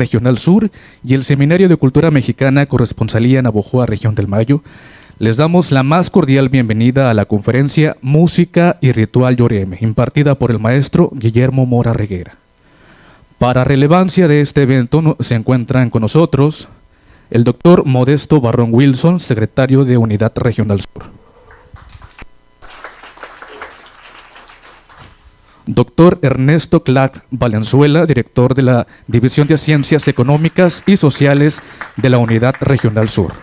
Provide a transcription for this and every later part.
Regional Sur y el Seminario de Cultura Mexicana Corresponsalía Navojoa, Región del Mayo, les damos la más cordial bienvenida a la conferencia Música y Ritual Yoreme, impartida por el maestro Guillermo Mora Reguera. Para relevancia de este evento se encuentran con nosotros el doctor Modesto Barrón Wilson, secretario de Unidad Regional Sur. Doctor Ernesto Clark Valenzuela, director de la División de Ciencias Económicas y Sociales de la Unidad Regional Sur.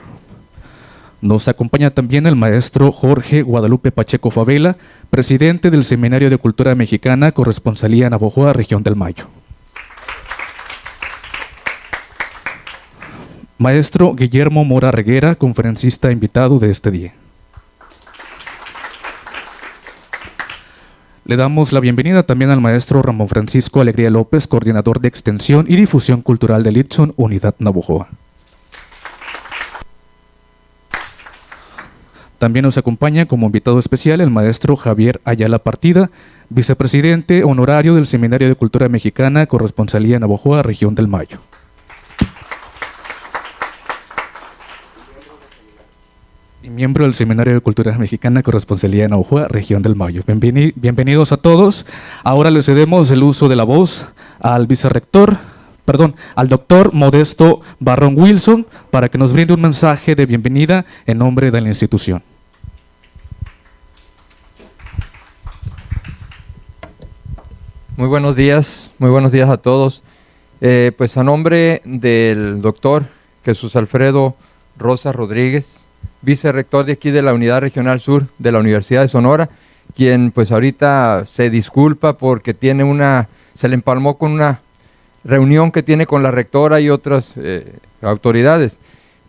Nos acompaña también el maestro Jorge Guadalupe Pacheco Favela, presidente del Seminario de Cultura Mexicana Corresponsalía Navojoa, Región del Mayo. Maestro Guillermo Mora Reguera, conferencista invitado de este día. Le damos la bienvenida también al maestro Ramón Francisco Alegría López, coordinador de Extensión y Difusión Cultural del ITSON, Unidad Navojoa. También nos acompaña como invitado especial el maestro Javier Ayala Partida, vicepresidente honorario del Seminario de Cultura Mexicana Corresponsalía Navojoa, Región del Mayo. Y miembro del Seminario de Cultura Mexicana Corresponsalía Navojoa, Región del Mayo. Bienvenidos a todos. Ahora le cedemos el uso de la voz al al doctor Modesto Barrón Wilson, para que nos brinde un mensaje de bienvenida en nombre de la institución. Muy buenos días a todos. Pues a nombre del doctor Jesús Alfredo Rosa Rodríguez, vicerrector de aquí de la Unidad Regional Sur de la Universidad de Sonora, quien pues ahorita se disculpa porque se le empalmó con una reunión que tiene con la rectora y otras autoridades.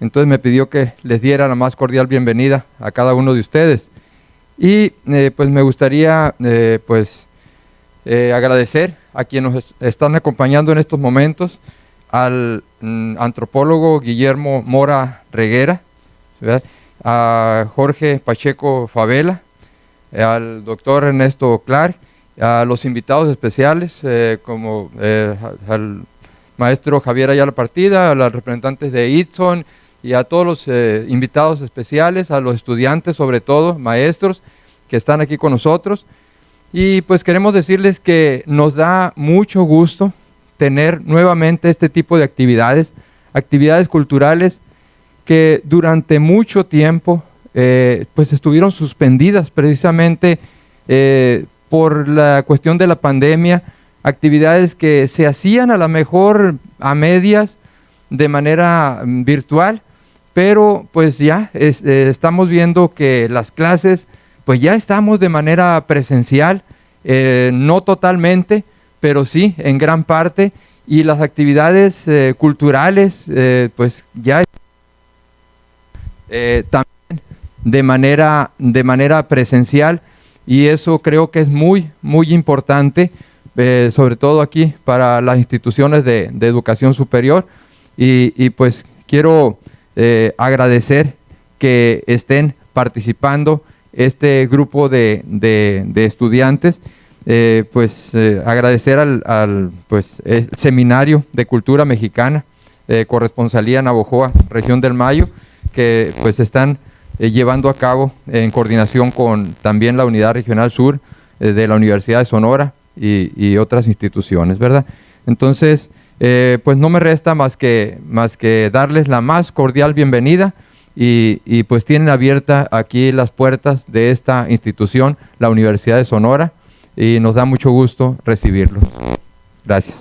Entonces me pidió que les diera la más cordial bienvenida a cada uno de ustedes. Y pues me gustaría agradecer a quienes nos están acompañando en estos momentos, al antropólogo Guillermo Mora Reguera, ¿verdad?, a Jorge Pacheco Favela, al doctor Ernesto Clark, a los invitados especiales como al maestro Javier Ayala Partida, a los representantes de ITSON y a todos los invitados especiales, a los estudiantes sobre todo, maestros que están aquí con nosotros. Y pues queremos decirles que nos da mucho gusto tener nuevamente este tipo de actividades culturales que durante mucho tiempo pues estuvieron suspendidas precisamente por la cuestión de la pandemia, actividades que se hacían a lo mejor a medias de manera virtual, pero pues ya estamos viendo que las clases pues ya estamos de manera presencial, no totalmente, pero sí en gran parte, y las actividades culturales pues ya también de manera presencial, y eso creo que es muy importante, sobre todo aquí para las instituciones de educación superior, y pues quiero agradecer que estén participando este grupo de estudiantes, agradecer al Seminario de Cultura Mexicana, Corresponsalía Navojoa, Región del Mayo, que pues están llevando a cabo en coordinación con también la Unidad Regional Sur de la Universidad de Sonora y otras instituciones, ¿verdad? Entonces, pues no me resta más que darles la más cordial bienvenida y pues tienen abiertas aquí las puertas de esta institución, la Universidad de Sonora, y nos da mucho gusto recibirlos. Gracias.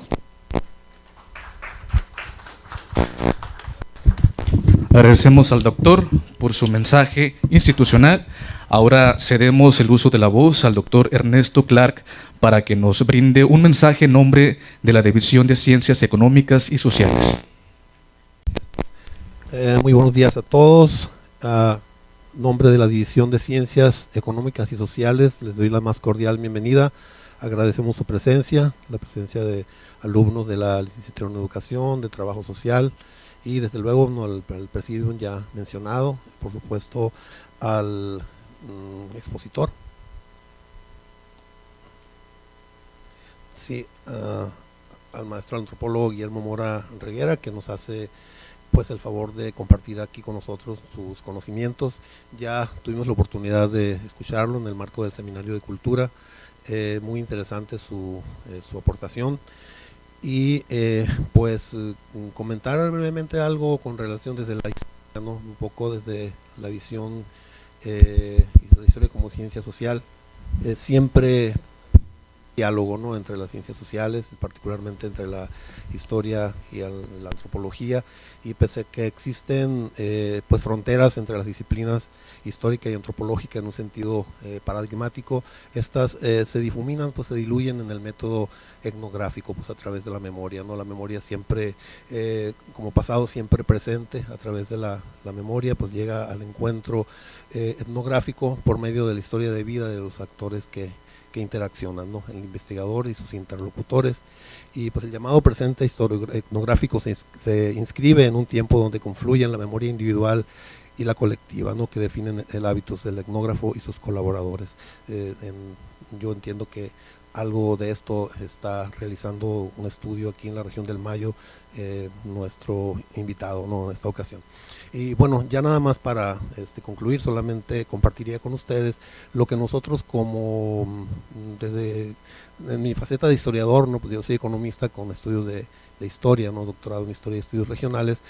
Agradecemos al doctor por su mensaje institucional. Ahora cedemos el uso de la voz al doctor Ernesto Clark para que nos brinde un mensaje en nombre de la División de Ciencias Económicas y Sociales. Muy buenos días a todos. En nombre de la División de Ciencias Económicas y Sociales les doy la más cordial bienvenida. Agradecemos su presencia, la presencia de alumnos de la Licenciatura en Educación, de Trabajo Social, y desde luego al presidium ya mencionado, por supuesto al expositor. Sí, al maestro antropólogo Guillermo Mora Reguera, que nos hace pues el favor de compartir aquí con nosotros sus conocimientos. Ya tuvimos la oportunidad de escucharlo en el marco del Seminario de Cultura, muy interesante su aportación. Y comentar brevemente algo con relación desde la historia, ¿no? Un poco desde la visión y la historia como ciencia social. Siempre diálogo, ¿no?, entre las ciencias sociales, particularmente entre la historia y la antropología, y pese a que existen pues fronteras entre las disciplinas histórica y antropológica en un sentido paradigmático, estas se difuminan, pues se diluyen en el método etnográfico, pues a través de la memoria, ¿no? La memoria siempre, como pasado siempre presente, a través de la memoria, pues llega al encuentro etnográfico por medio de la historia de vida de los actores que interaccionan, ¿no?, el investigador y sus interlocutores. Y pues el llamado presente etnográfico se inscribe en un tiempo donde confluyen la memoria individual y la colectiva, ¿no?, que definen el hábitos del etnógrafo y sus colaboradores. Yo entiendo que algo de esto está realizando un estudio aquí en la región del Mayo, nuestro invitado, ¿no?, en esta ocasión. Y bueno, ya nada más para concluir, solamente compartiría con ustedes lo que nosotros desde en mi faceta de historiador, ¿no?, pues yo soy economista con estudios de historia, ¿no?, doctorado en historia y estudios regionales.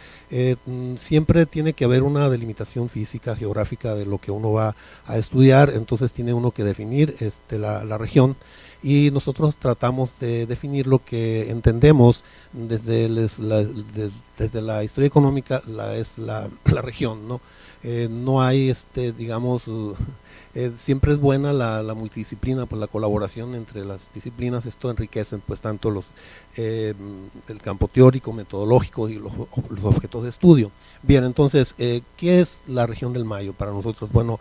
Siempre tiene que haber una delimitación física, geográfica de lo que uno va a estudiar, entonces tiene uno que definir la región, y nosotros tratamos de definir lo que entendemos desde la historia económica, es la región, ¿no? No hay, digamos, siempre es buena la multidisciplina, pues la colaboración entre las disciplinas. Esto enriquece pues tanto el campo teórico, metodológico y los objetos de estudio. Bien, entonces, ¿qué es la región del Mayo para nosotros? Bueno,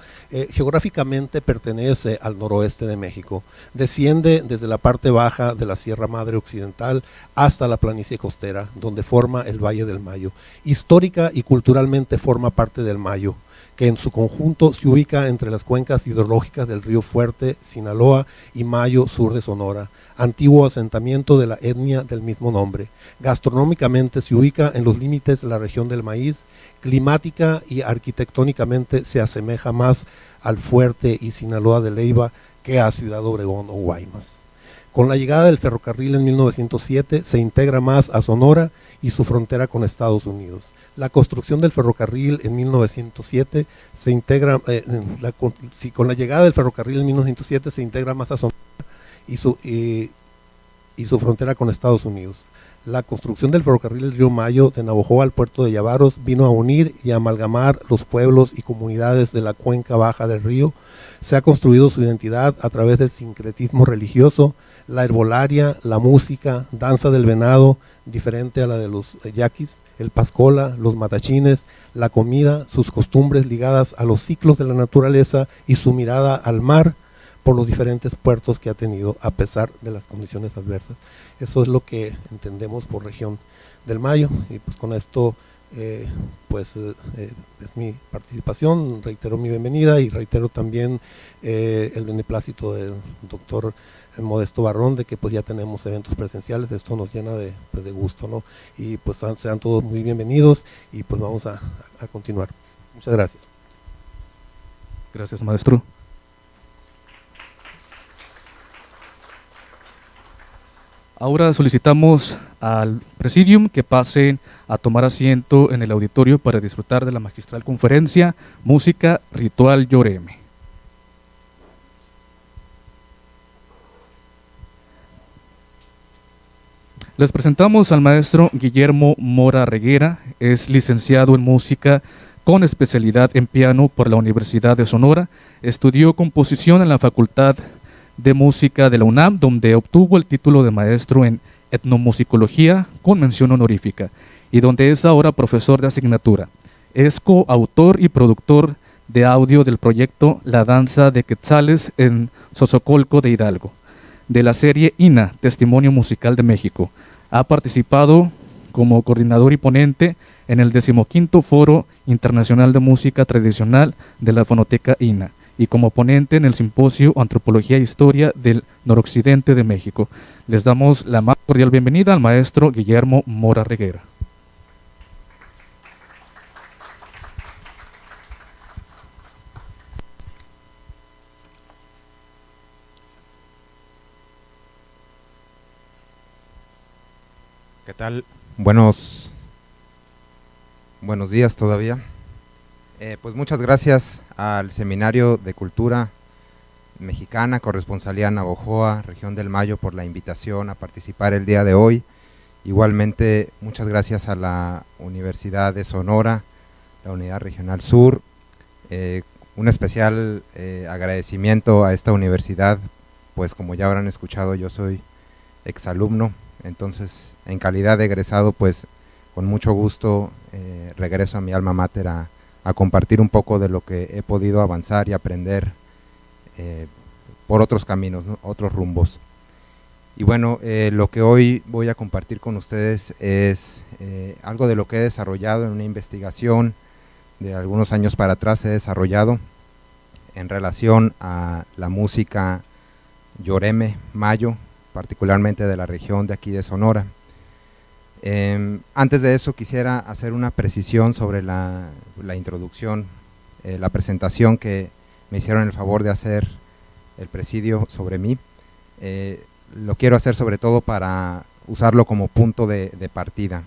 geográficamente pertenece al noroeste de México, desciende desde la parte baja de la Sierra Madre Occidental hasta la planicie costera, donde forma el Valle del Mayo. Histórica y culturalmente forma parte del Mayo, que en su conjunto se ubica entre las cuencas hidrológicas del río Fuerte, Sinaloa y Mayo, sur de Sonora, antiguo asentamiento de la etnia del mismo nombre. Gastronómicamente se ubica en los límites de la región del maíz, climática y arquitectónicamente se asemeja más al Fuerte y Sinaloa de Leiva que a Ciudad Obregón o Guaymas. Con la llegada del ferrocarril en 1907 se integra más a Sonora y su frontera con Estados Unidos. La construcción del ferrocarril en 1907 se integra, con la llegada del ferrocarril en 1907 se integra más a Sonora y su frontera con Estados Unidos. La construcción del ferrocarril del río Mayo de Navojoa al puerto de Yavaros vino a unir y a amalgamar los pueblos y comunidades de la cuenca baja del río. Se ha construido su identidad a través del sincretismo religioso, la herbolaria, la música, danza del venado, diferente a la de los yaquis, el pascola, los matachines, la comida, sus costumbres ligadas a los ciclos de la naturaleza y su mirada al mar por los diferentes puertos que ha tenido a pesar de las condiciones adversas. Eso es lo que entendemos por región del Mayo, y pues con esto es mi participación. Reitero mi bienvenida y reitero también el beneplácito del doctor Modesto Barrón de que pues ya tenemos eventos presenciales. Esto nos llena de gusto, ¿no? Y pues sean todos muy bienvenidos y pues vamos a continuar. Muchas gracias. Gracias, maestro. Ahora solicitamos al Presidium que pasen a tomar asiento en el auditorio para disfrutar de la magistral conferencia Música Ritual Yoreme. Les presentamos al maestro Guillermo Mora Reguera. Es licenciado en música con especialidad en piano por la Universidad de Sonora. Estudió composición en la Facultad de Música de la UNAM, donde obtuvo el título de maestro en etnomusicología con mención honorífica y donde es ahora profesor de asignatura. Es coautor y productor de audio del proyecto La Danza de Quetzales en Xozocolco de Hidalgo, de la serie INA, Testimonio Musical de México. Ha participado como coordinador y ponente en el 15º Foro Internacional de Música Tradicional de la Fonoteca INA y como ponente en el simposio Antropología e Historia del Noroccidente de México. Les damos la más cordial bienvenida al maestro Guillermo Mora Reguera. ¿Qué tal? Buenos días todavía. Pues muchas gracias al Seminario de Cultura Mexicana, Corresponsalía Navojoa, Región del Mayo, por la invitación a participar el día de hoy. Igualmente, muchas gracias a la Universidad de Sonora, la Unidad Regional Sur. Un especial agradecimiento a esta universidad, pues como ya habrán escuchado, yo soy exalumno. Entonces, en calidad de egresado, pues con mucho gusto regreso a mi alma mater a compartir un poco de lo que he podido avanzar y aprender por otros caminos, ¿no? Otros rumbos. Y bueno, lo que hoy voy a compartir con ustedes es algo de lo que he desarrollado en una investigación de algunos años para atrás. He desarrollado en relación a la música Yoreme Mayo, particularmente de la región de aquí de Sonora. Antes de eso quisiera hacer una precisión sobre la introducción, la presentación que me hicieron el favor de hacer el presidio sobre mí. Lo quiero hacer sobre todo para usarlo como punto de partida.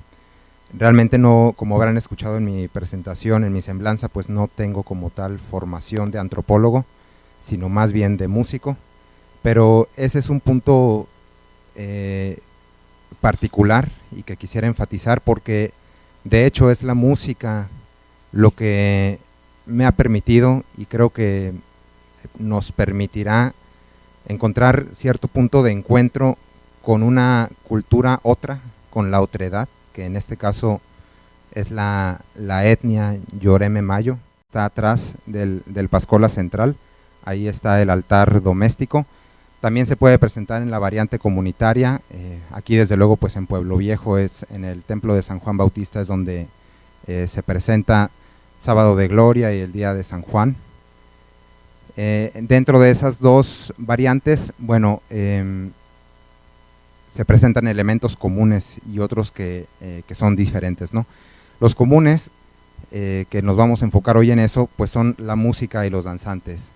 Realmente no, como habrán escuchado en mi presentación, en mi semblanza, pues no tengo como tal formación de antropólogo, sino más bien de músico, pero ese es un punto particular y que quisiera enfatizar, porque de hecho es la música lo que me ha permitido y creo que nos permitirá encontrar cierto punto de encuentro con una cultura otra, con la otredad, que en este caso es la etnia Yoreme Mayo. Está atrás del Pascola Central, ahí está el altar doméstico. También se puede presentar en la variante comunitaria. Aquí desde luego pues en Pueblo Viejo, es en el templo de San Juan Bautista, es donde se presenta Sábado de Gloria y el Día de San Juan. Dentro de esas dos variantes, bueno, se presentan elementos comunes y otros que son diferentes, ¿no? Los comunes, que nos vamos a enfocar hoy en eso, pues son la música y los danzantes.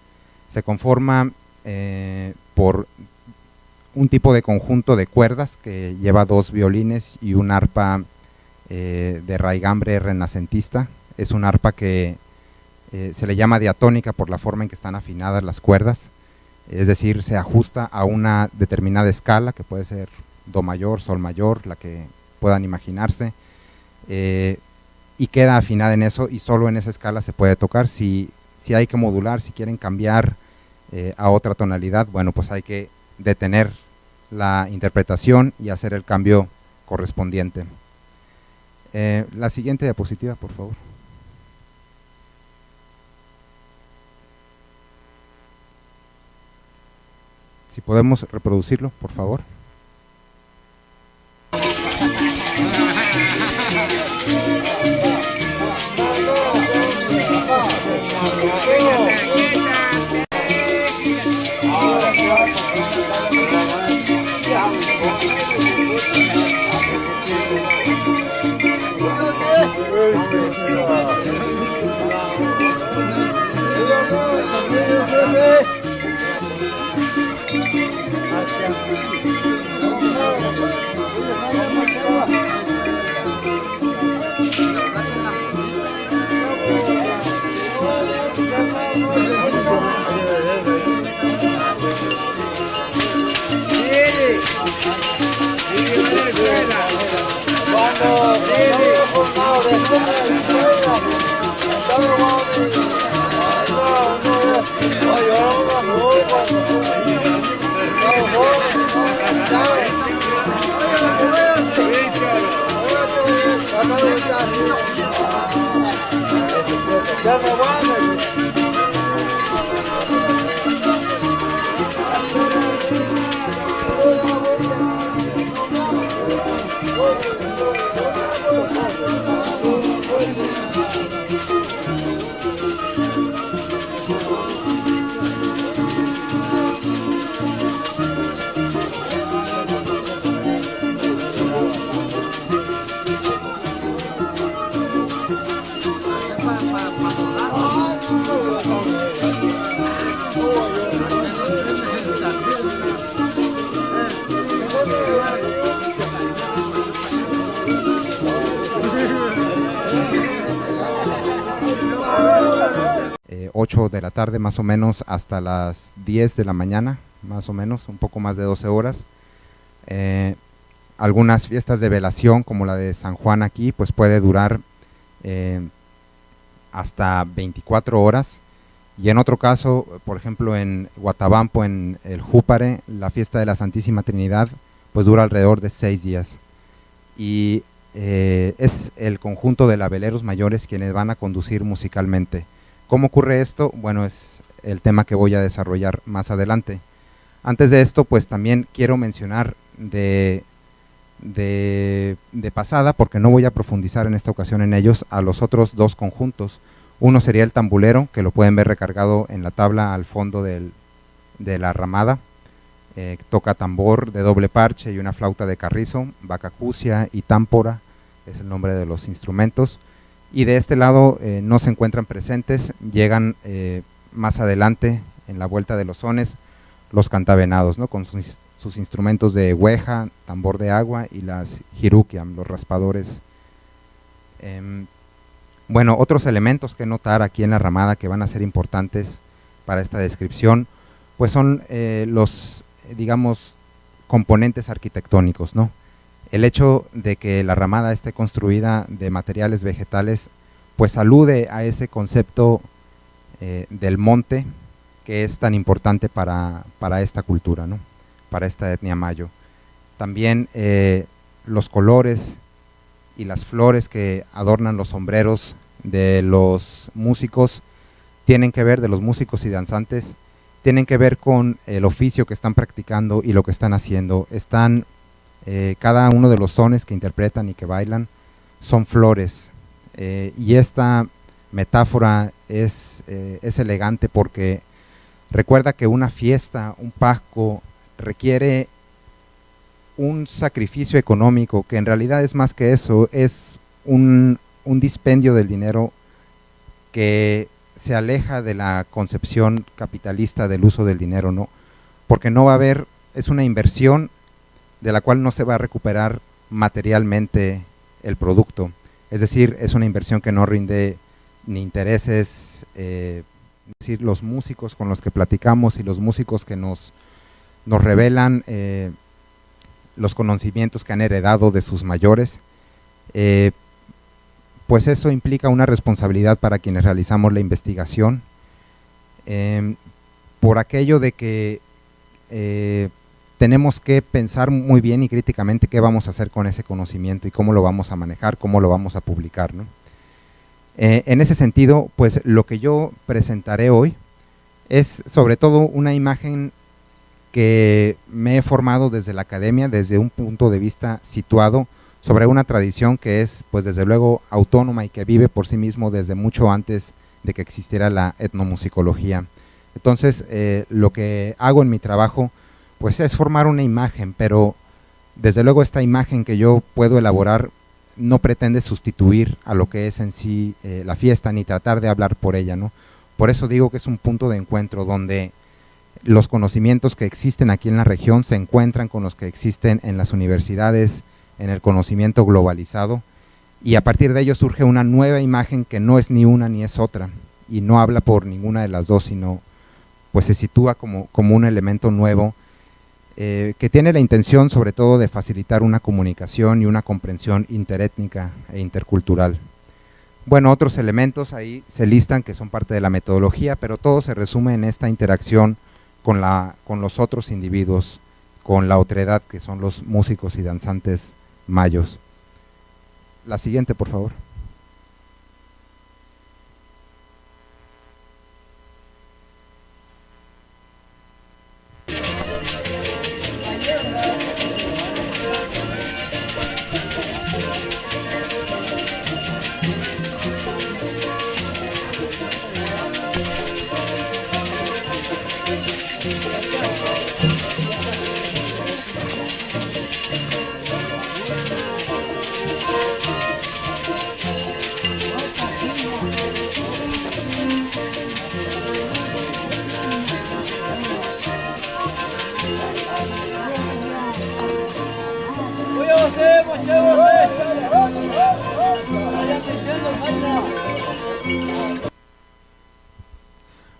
Se conforma por un tipo de conjunto de cuerdas que lleva 2 violines y un arpa de raigambre renacentista. Es un arpa que se le llama diatónica por la forma en que están afinadas las cuerdas, es decir, se ajusta a una determinada escala, que puede ser do mayor, sol mayor, la que puedan imaginarse, y queda afinada en eso, y solo en esa escala se puede tocar. Si hay que modular, si quieren cambiar a otra tonalidad, bueno, pues hay que detener la interpretación y hacer el cambio correspondiente. La siguiente diapositiva, por favor. Si podemos reproducirlo, por favor. 8 de la tarde más o menos hasta las 10 de la mañana, más o menos, un poco más de 12 horas. Algunas fiestas de velación, como la de San Juan aquí, pues puede durar hasta 24 horas. Y en otro caso, por ejemplo, en Guatabampo, en el Júpare, la fiesta de la Santísima Trinidad, pues dura alrededor de 6 días. Y es el conjunto de labeleros mayores quienes van a conducir musicalmente. ¿Cómo ocurre esto? Bueno, es el tema que voy a desarrollar más adelante. Antes de esto, pues también quiero mencionar de pasada, porque no voy a profundizar en esta ocasión en ellos, a los otros dos conjuntos. Uno sería el tambulero, que lo pueden ver recargado en la tabla al fondo de la ramada. Toca tambor de doble parche y una flauta de carrizo, bacacusia y támpora, es el nombre de los instrumentos. Y de este lado no se encuentran presentes, llegan más adelante en la vuelta de los sones los cantavenados, ¿no? Con sus instrumentos de hueja, tambor de agua y las jiruquiam, los raspadores. Bueno, otros elementos que notar aquí en la ramada que van a ser importantes para esta descripción, pues son los, digamos, componentes arquitectónicos, ¿no? El hecho de que la ramada esté construida de materiales vegetales, pues alude a ese concepto del monte, que es tan importante para esta cultura, ¿no? Para esta etnia mayo. También los colores y las flores que adornan los sombreros de los músicos tienen que ver, de los músicos y danzantes, tienen que ver con el oficio que están practicando y lo que están haciendo. Están, cada uno de los sones que interpretan y que bailan son flores, y esta metáfora es elegante porque recuerda que una fiesta, un pasco, requiere un sacrificio económico que en realidad es más que eso, es un dispendio del dinero que se aleja de la concepción capitalista del uso del dinero, ¿no? Porque no va a haber, es una inversión de la cual no se va a recuperar materialmente el producto, es decir, es una inversión que no rinde ni intereses, es decir, los músicos con los que platicamos y los músicos que nos revelan los conocimientos que han heredado de sus mayores, pues eso implica una responsabilidad para quienes realizamos la investigación, por aquello de que tenemos que pensar muy bien y críticamente qué vamos a hacer con ese conocimiento y cómo lo vamos a manejar, cómo lo vamos a publicar, ¿no? En ese sentido, pues lo que yo presentaré hoy es sobre todo una imagen que me he formado desde la academia, desde un punto de vista situado sobre una tradición que es, pues desde luego, autónoma y que vive por sí mismo desde mucho antes de que existiera la etnomusicología. Entonces, lo que hago en mi trabajo, pues es formar una imagen, pero desde luego esta imagen que yo puedo elaborar no pretende sustituir a lo que es en sí la fiesta, ni tratar de hablar por ella, ¿no? Por eso digo que es un punto de encuentro donde los conocimientos que existen aquí en la región se encuentran con los que existen en las universidades, en el conocimiento globalizado, y a partir de ello surge una nueva imagen que no es ni una ni es otra, y no habla por ninguna de las dos, sino pues se sitúa como un elemento nuevo, que tiene la intención sobre todo de facilitar una comunicación y una comprensión interétnica e intercultural. Bueno, otros elementos ahí se listan que son parte de la metodología, pero todo se resume en esta interacción con los otros individuos, con la otredad que son los músicos y danzantes mayos. La siguiente, por favor.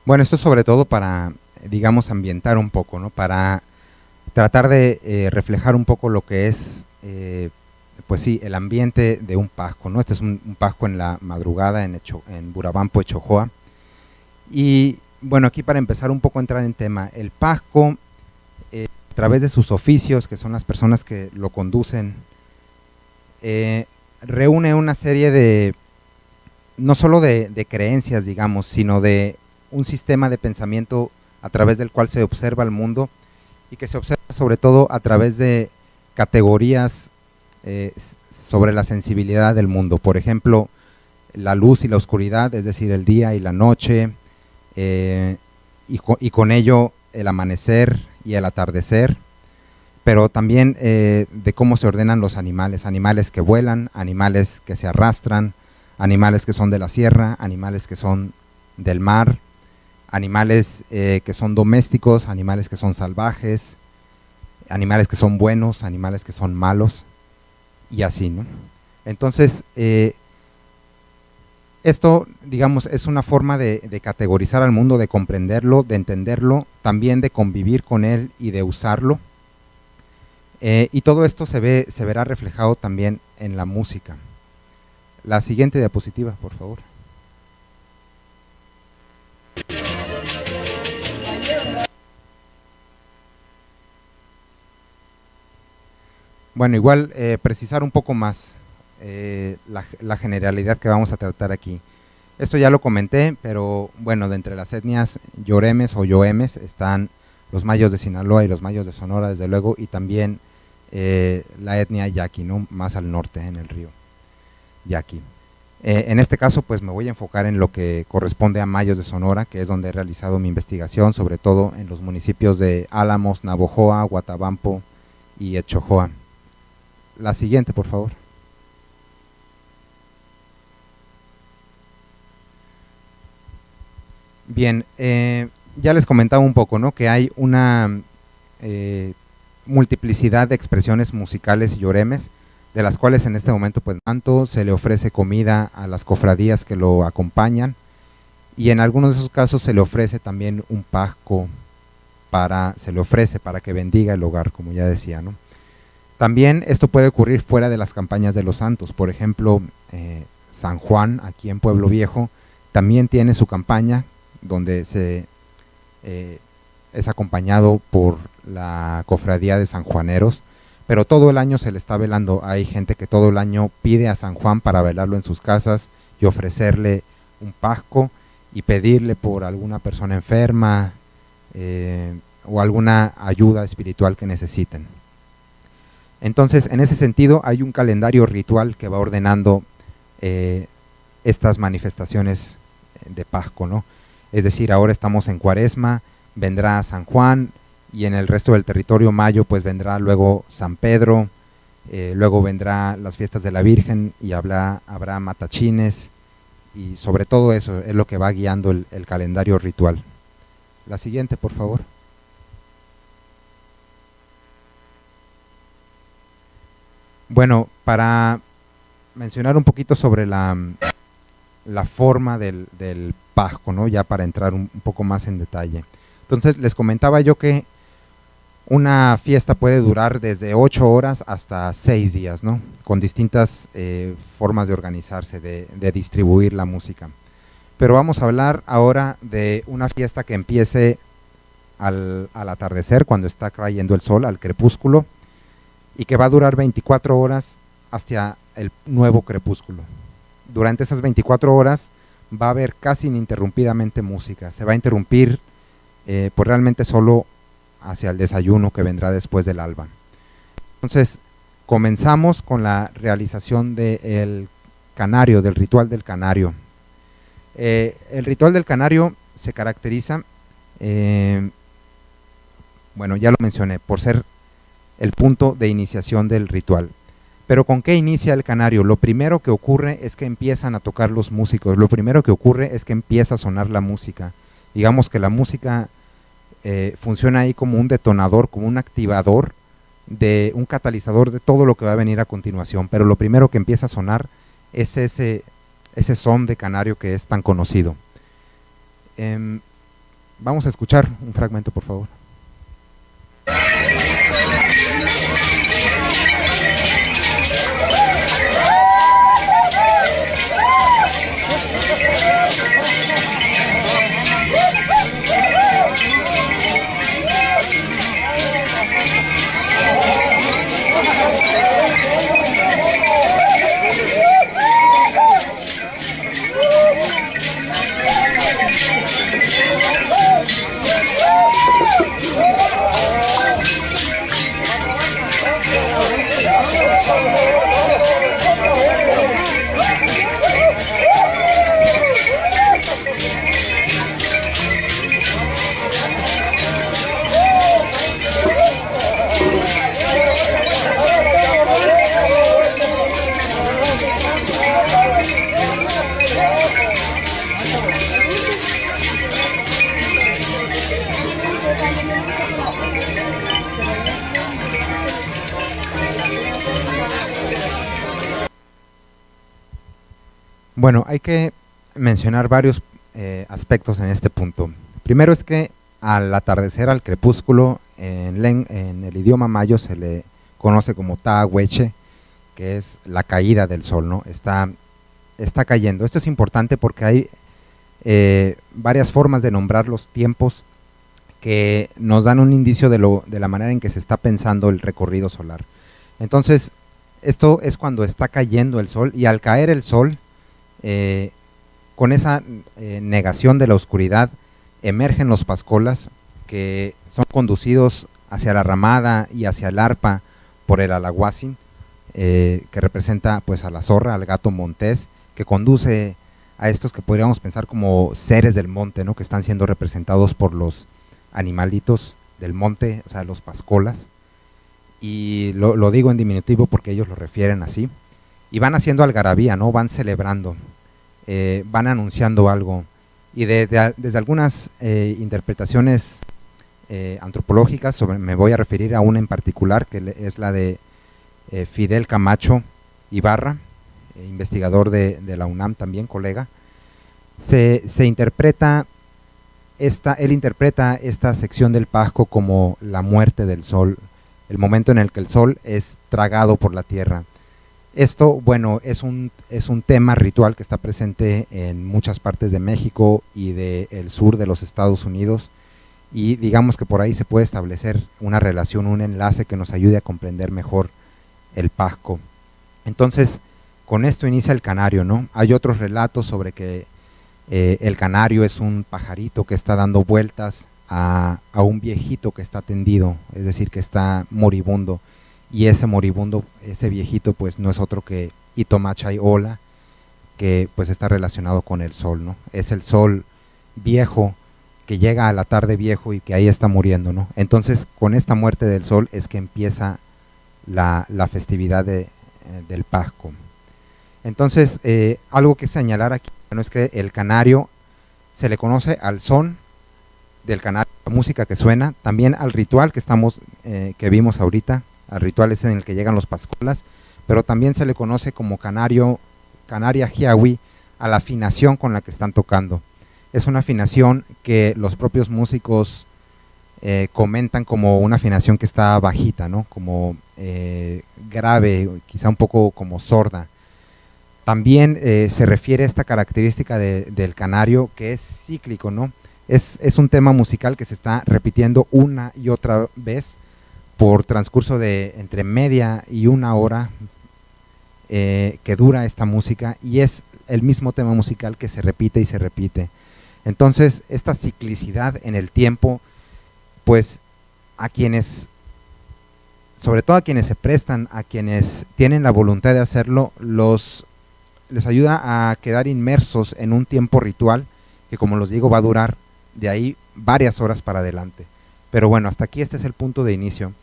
Bueno, esto es sobre todo para, digamos, ambientar un poco, ¿no? Para tratar de reflejar un poco lo que es, pues sí, el ambiente de un pasco, ¿no? Este es un pasco en la madrugada en Burabampo, Echojoa. Y bueno, aquí para empezar un poco a entrar en tema, el pasco, a través de sus oficios, que son las personas que lo conducen, reúne una serie de, no solo de creencias, digamos, sino de un sistema de pensamiento a través del cual se observa el mundo y que se observa sobre todo a través de categorías sobre la sensibilidad del mundo. Por ejemplo, la luz y la oscuridad, es decir, el día y la noche, y con ello el amanecer y el atardecer, pero también de cómo se ordenan los animales, animales que vuelan, animales que se arrastran, animales que son de la sierra, animales que son del mar, animales que son domésticos, animales que son salvajes, animales que son buenos, animales que son malos, y así, ¿no? Entonces, esto, digamos, es una forma de categorizar al mundo, de comprenderlo, de entenderlo, también de convivir con él y de usarlo. Y todo esto se verá reflejado también en la música. La siguiente diapositiva, por favor. Bueno, igual precisar un poco más la generalidad que vamos a tratar aquí. Esto ya lo comenté, pero bueno, de entre las etnias yoremes o yoemes están los mayos de Sinaloa y los mayos de Sonora, desde luego, y también la etnia yaqui, ¿no? Más al norte, en el río Yaqui. En este caso, pues me voy a enfocar en lo que corresponde a mayos de Sonora, que es donde he realizado mi investigación, sobre todo en los municipios de Álamos, Navojoa, Guatabampo y Echojoa. La siguiente, por favor. Bien, ya les comentaba un poco, ¿no? Que hay una multiplicidad de expresiones musicales y yoremes, de las cuales en este momento pues tanto se le ofrece comida a las cofradías que lo acompañan, y en algunos de esos casos se le ofrece también un pasco se le ofrece para que bendiga el hogar, como ya decía, ¿no? También esto puede ocurrir fuera de las campañas de los santos. Por ejemplo, San Juan, aquí en Pueblo Viejo, también tiene su campaña donde es acompañado por la cofradía de sanjuaneros, pero todo el año se le está velando. Hay gente que todo el año pide a San Juan para velarlo en sus casas y ofrecerle un pasco y pedirle por alguna persona enferma o alguna ayuda espiritual que necesiten. Entonces, en ese sentido, hay un calendario ritual que va ordenando estas manifestaciones de pasco, ¿no? Es decir, ahora estamos en Cuaresma, vendrá San Juan, y en el resto del territorio mayo pues vendrá luego San Pedro, luego vendrá las fiestas de la Virgen y habrá matachines, y sobre todo eso es lo que va guiando el calendario ritual. La siguiente, por favor. Bueno, para mencionar un poquito sobre la forma del pasco, ¿no? Ya para entrar un poco más en detalle. Entonces, les comentaba yo que una fiesta puede durar desde 8 horas hasta 6 días, ¿no? Con distintas formas de organizarse, de distribuir la música. Pero vamos a hablar ahora de una fiesta que empiece al atardecer, cuando está cayendo el sol, al crepúsculo, y que va a durar 24 horas hasta el nuevo crepúsculo. Durante esas 24 horas va a haber casi ininterrumpidamente música. Se va a interrumpir pues realmente solo hacia el desayuno que vendrá después del alba. Entonces, comenzamos con la realización del canario, del ritual del canario. El ritual del canario se caracteriza, bueno, ya lo mencioné, por ser el punto de iniciación del ritual. Pero ¿con qué inicia el canario? Lo primero que ocurre es que empiezan a tocar los músicos, lo primero que ocurre es que empieza a sonar la música. Digamos que la música funciona ahí como un detonador, como un activador, un catalizador de todo lo que va a venir a continuación, pero lo primero que empieza a sonar es ese son de canario que es tan conocido. Vamos a escuchar un fragmento, por favor. Bueno, hay que mencionar varios aspectos en este punto. Primero es que al atardecer, al crepúsculo, en el idioma mayo se le conoce como Tahueche, que es la caída del sol, ¿no? Está cayendo. Esto es importante porque hay varias formas de nombrar los tiempos que nos dan un indicio de la manera en que se está pensando el recorrido solar. Entonces, esto es cuando está cayendo el sol, y al caer el sol, con esa negación de la oscuridad, emergen los pascolas, que son conducidos hacia la ramada y hacia el arpa por el alahuacin, que representa pues a la zorra, al gato montés, que conduce a estos que podríamos pensar como seres del monte, ¿no? Que están siendo representados por los animalitos del monte, o sea, los pascolas, y lo digo en diminutivo porque ellos lo refieren así, y van haciendo algarabía, ¿no? Van celebrando, van anunciando algo, y desde algunas interpretaciones antropológicas, me voy a referir a una en particular, que es la de Fidel Camacho Ibarra, investigador de la UNAM también, colega. Él interpreta esta sección del Pasco como la muerte del sol, el momento en el que el sol es tragado por la tierra. Esto, bueno, es un tema ritual que está presente en muchas partes de México y del sur de los Estados Unidos, y digamos que por ahí se puede establecer una relación, un enlace que nos ayude a comprender mejor el Pasco. Entonces, con esto inicia el canario, ¿no? Hay otros relatos sobre que el canario es un pajarito que está dando vueltas a un viejito que está tendido, es decir, que está moribundo, y ese moribundo, ese viejito, pues no es otro que Itomachay Ola, que pues está relacionado con el sol, ¿no? Es el sol viejo que llega a la tarde viejo y que ahí está muriendo, ¿no? Entonces, con esta muerte del sol es que empieza la festividad del Pasco. Entonces, algo que señalar aquí, bueno, es que el canario se le conoce al son del canario, la música que suena, también al ritual que vimos ahorita, al ritual es en el que llegan los pascolas, pero también se le conoce como canaria jiawi a la afinación con la que están tocando. Es una afinación que los propios músicos comentan como una afinación que está bajita, ¿no? Como grave, quizá un poco como sorda. También se refiere a esta característica del canario, que es cíclico, ¿no? Es un tema musical que se está repitiendo una y otra vez por transcurso de entre media y una hora que dura esta música, y es el mismo tema musical que se repite y se repite. Entonces, esta ciclicidad en el tiempo, pues a quienes, sobre todo a quienes se prestan, a quienes tienen la voluntad de hacerlo, les ayuda a quedar inmersos en un tiempo ritual que, como les digo, va a durar de ahí varias horas para adelante. Pero bueno, hasta aquí este es el punto de inicio.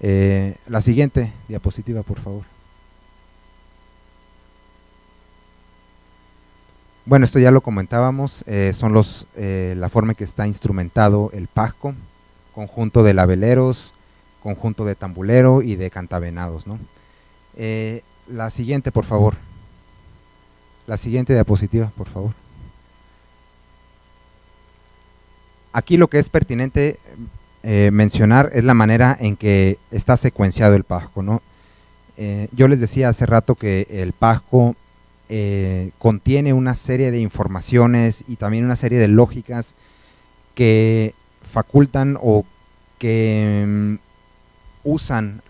La siguiente diapositiva, por favor. Bueno, esto ya lo comentábamos, son la forma en que está instrumentado el Pasco, conjunto de labeleros, conjunto de tambulero y de cantavenados, ¿no? La siguiente, por favor. La siguiente diapositiva, por favor. Aquí lo que es pertinente mencionar es la manera en que está secuenciado el Pasco, ¿no? Yo les decía hace rato que el Pasco contiene una serie de informaciones y también una serie de lógicas que facultan o que usan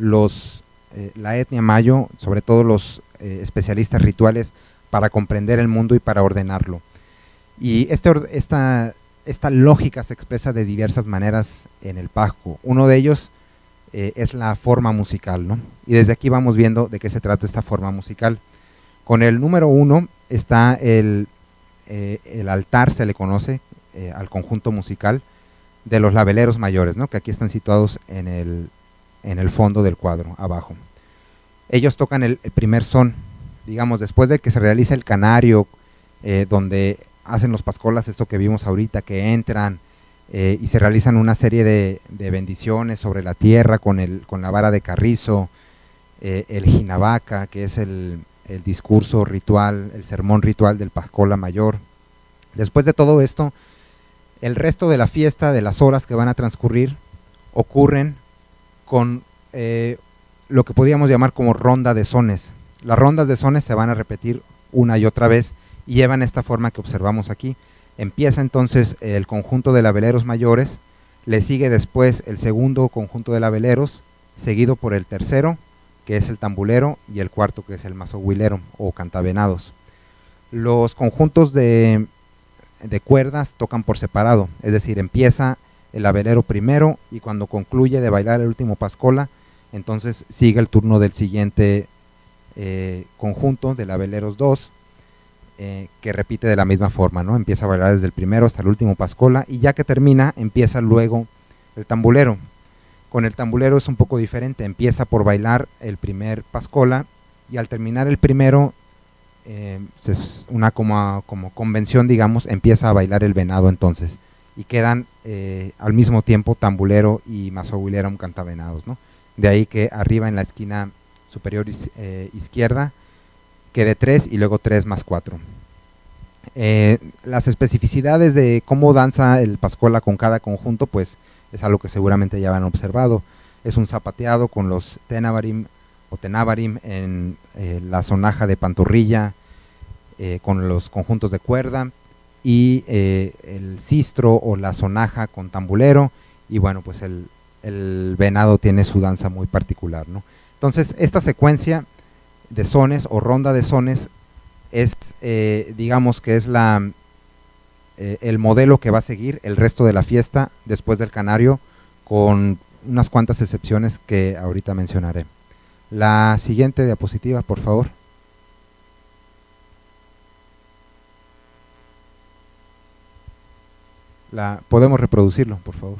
la etnia mayo, sobre todo los especialistas rituales, para comprender el mundo y para ordenarlo. Y esta lógica se expresa de diversas maneras en el Pasco. Uno de ellos es la forma musical, ¿no? Y desde aquí vamos viendo de qué se trata esta forma musical. Con el número 1 está el altar, se le conoce al conjunto musical de los labeleros mayores, ¿no? Que aquí están situados en el fondo del cuadro, abajo. Ellos tocan el primer son, digamos, después de que se realiza el canario, donde hacen los pascolas, esto que vimos ahorita, que entran y se realizan una serie de bendiciones sobre la tierra con la vara de carrizo, el jinabaca, que es el discurso ritual, el sermón ritual del Pascola Mayor. Después de todo esto, el resto de la fiesta, de las horas que van a transcurrir, ocurren con lo que podríamos llamar como ronda de sones. Las rondas de sones se van a repetir una y otra vez y llevan esta forma que observamos aquí. Empieza entonces el conjunto de labeleros mayores, le sigue después el segundo conjunto de labeleros, seguido por el tercero, que es el tambulero, y el cuarto, que es el mazohuilero o cantavenados. Los conjuntos de cuerdas tocan por separado, es decir, empieza el labelero primero y cuando concluye de bailar el último pascola, entonces sigue el turno del siguiente conjunto de labeleros 2, que repite de la misma forma, ¿no? Empieza a bailar desde el primero hasta el último pascola y ya que termina, empieza luego el tambulero. Con el tambulero es un poco diferente, empieza por bailar el primer pascola y al terminar el primero, es una como convención, digamos, empieza a bailar el venado entonces y quedan al mismo tiempo tambulero y mazohuilero cantavenados, ¿no? De ahí que arriba en la esquina superior izquierda quede 3 y luego 3 más 4. Las especificidades de cómo danza el pascola con cada conjunto, pues es algo que seguramente ya han observado. Es un zapateado con los tenabarim o tenabarim en la sonaja de pantorrilla, con los conjuntos de cuerda y el sistro o la sonaja con tambulero, y bueno, pues el venado tiene su danza muy particular, ¿no? Entonces esta secuencia de sones o ronda de sones es, digamos que es el modelo que va a seguir el resto de la fiesta después del canario, con unas cuantas excepciones que ahorita mencionaré. La siguiente diapositiva, por favor. Podemos reproducirlo, por favor.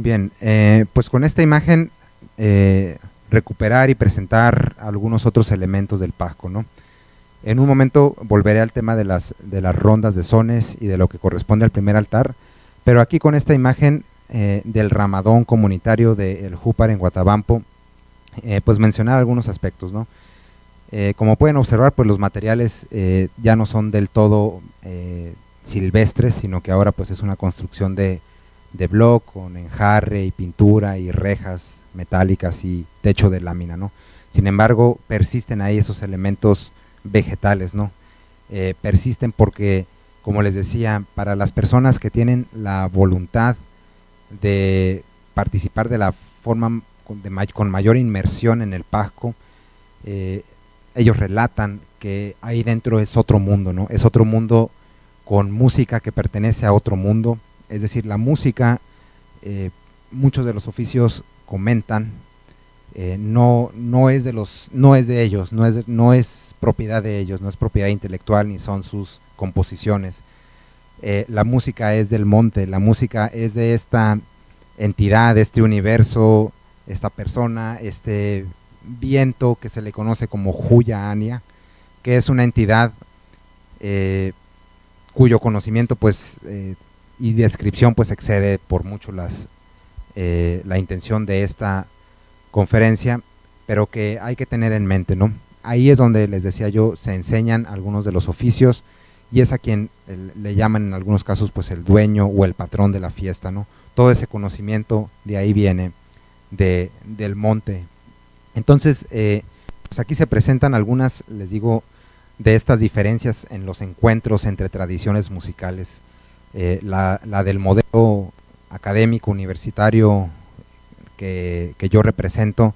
Bien, pues con esta imagen recuperar y presentar algunos otros elementos del Pasco, ¿no? En un momento volveré al tema de las rondas de sones y de lo que corresponde al primer altar, pero aquí con esta imagen del ramadón comunitario del Júpar en Guatabampo, pues mencionar algunos aspectos, ¿no? Como pueden observar, pues los materiales ya no son del todo silvestres, sino que ahora pues es una construcción de bloc con enjarre y pintura y rejas metálicas y techo de lámina, ¿no? Sin embargo, persisten ahí esos elementos vegetales, ¿no? Persisten porque, como les decía, para las personas que tienen la voluntad de participar de la forma con mayor inmersión en el Pasco, ellos relatan que ahí dentro es otro mundo, ¿no? Es otro mundo con música que pertenece a otro mundo, es decir, la música, muchos de los oficios comentan, no es de ellos, no es propiedad de ellos, no es propiedad intelectual ni son sus composiciones. La música es del monte, la música es de esta entidad, de este universo, esta persona, este viento que se le conoce como Huya Ania, que es una entidad cuyo conocimiento pues y descripción pues excede por mucho la intención de esta conferencia, pero que hay que tener en mente, ¿no? Ahí es donde les decía yo, se enseñan algunos de los oficios y es a quien le llaman en algunos casos pues el dueño o el patrón de la fiesta, ¿no? Todo ese conocimiento de ahí viene del monte. Entonces, pues aquí se presentan algunas, les digo, de estas diferencias en los encuentros entre tradiciones musicales. La del modelo académico universitario que yo represento,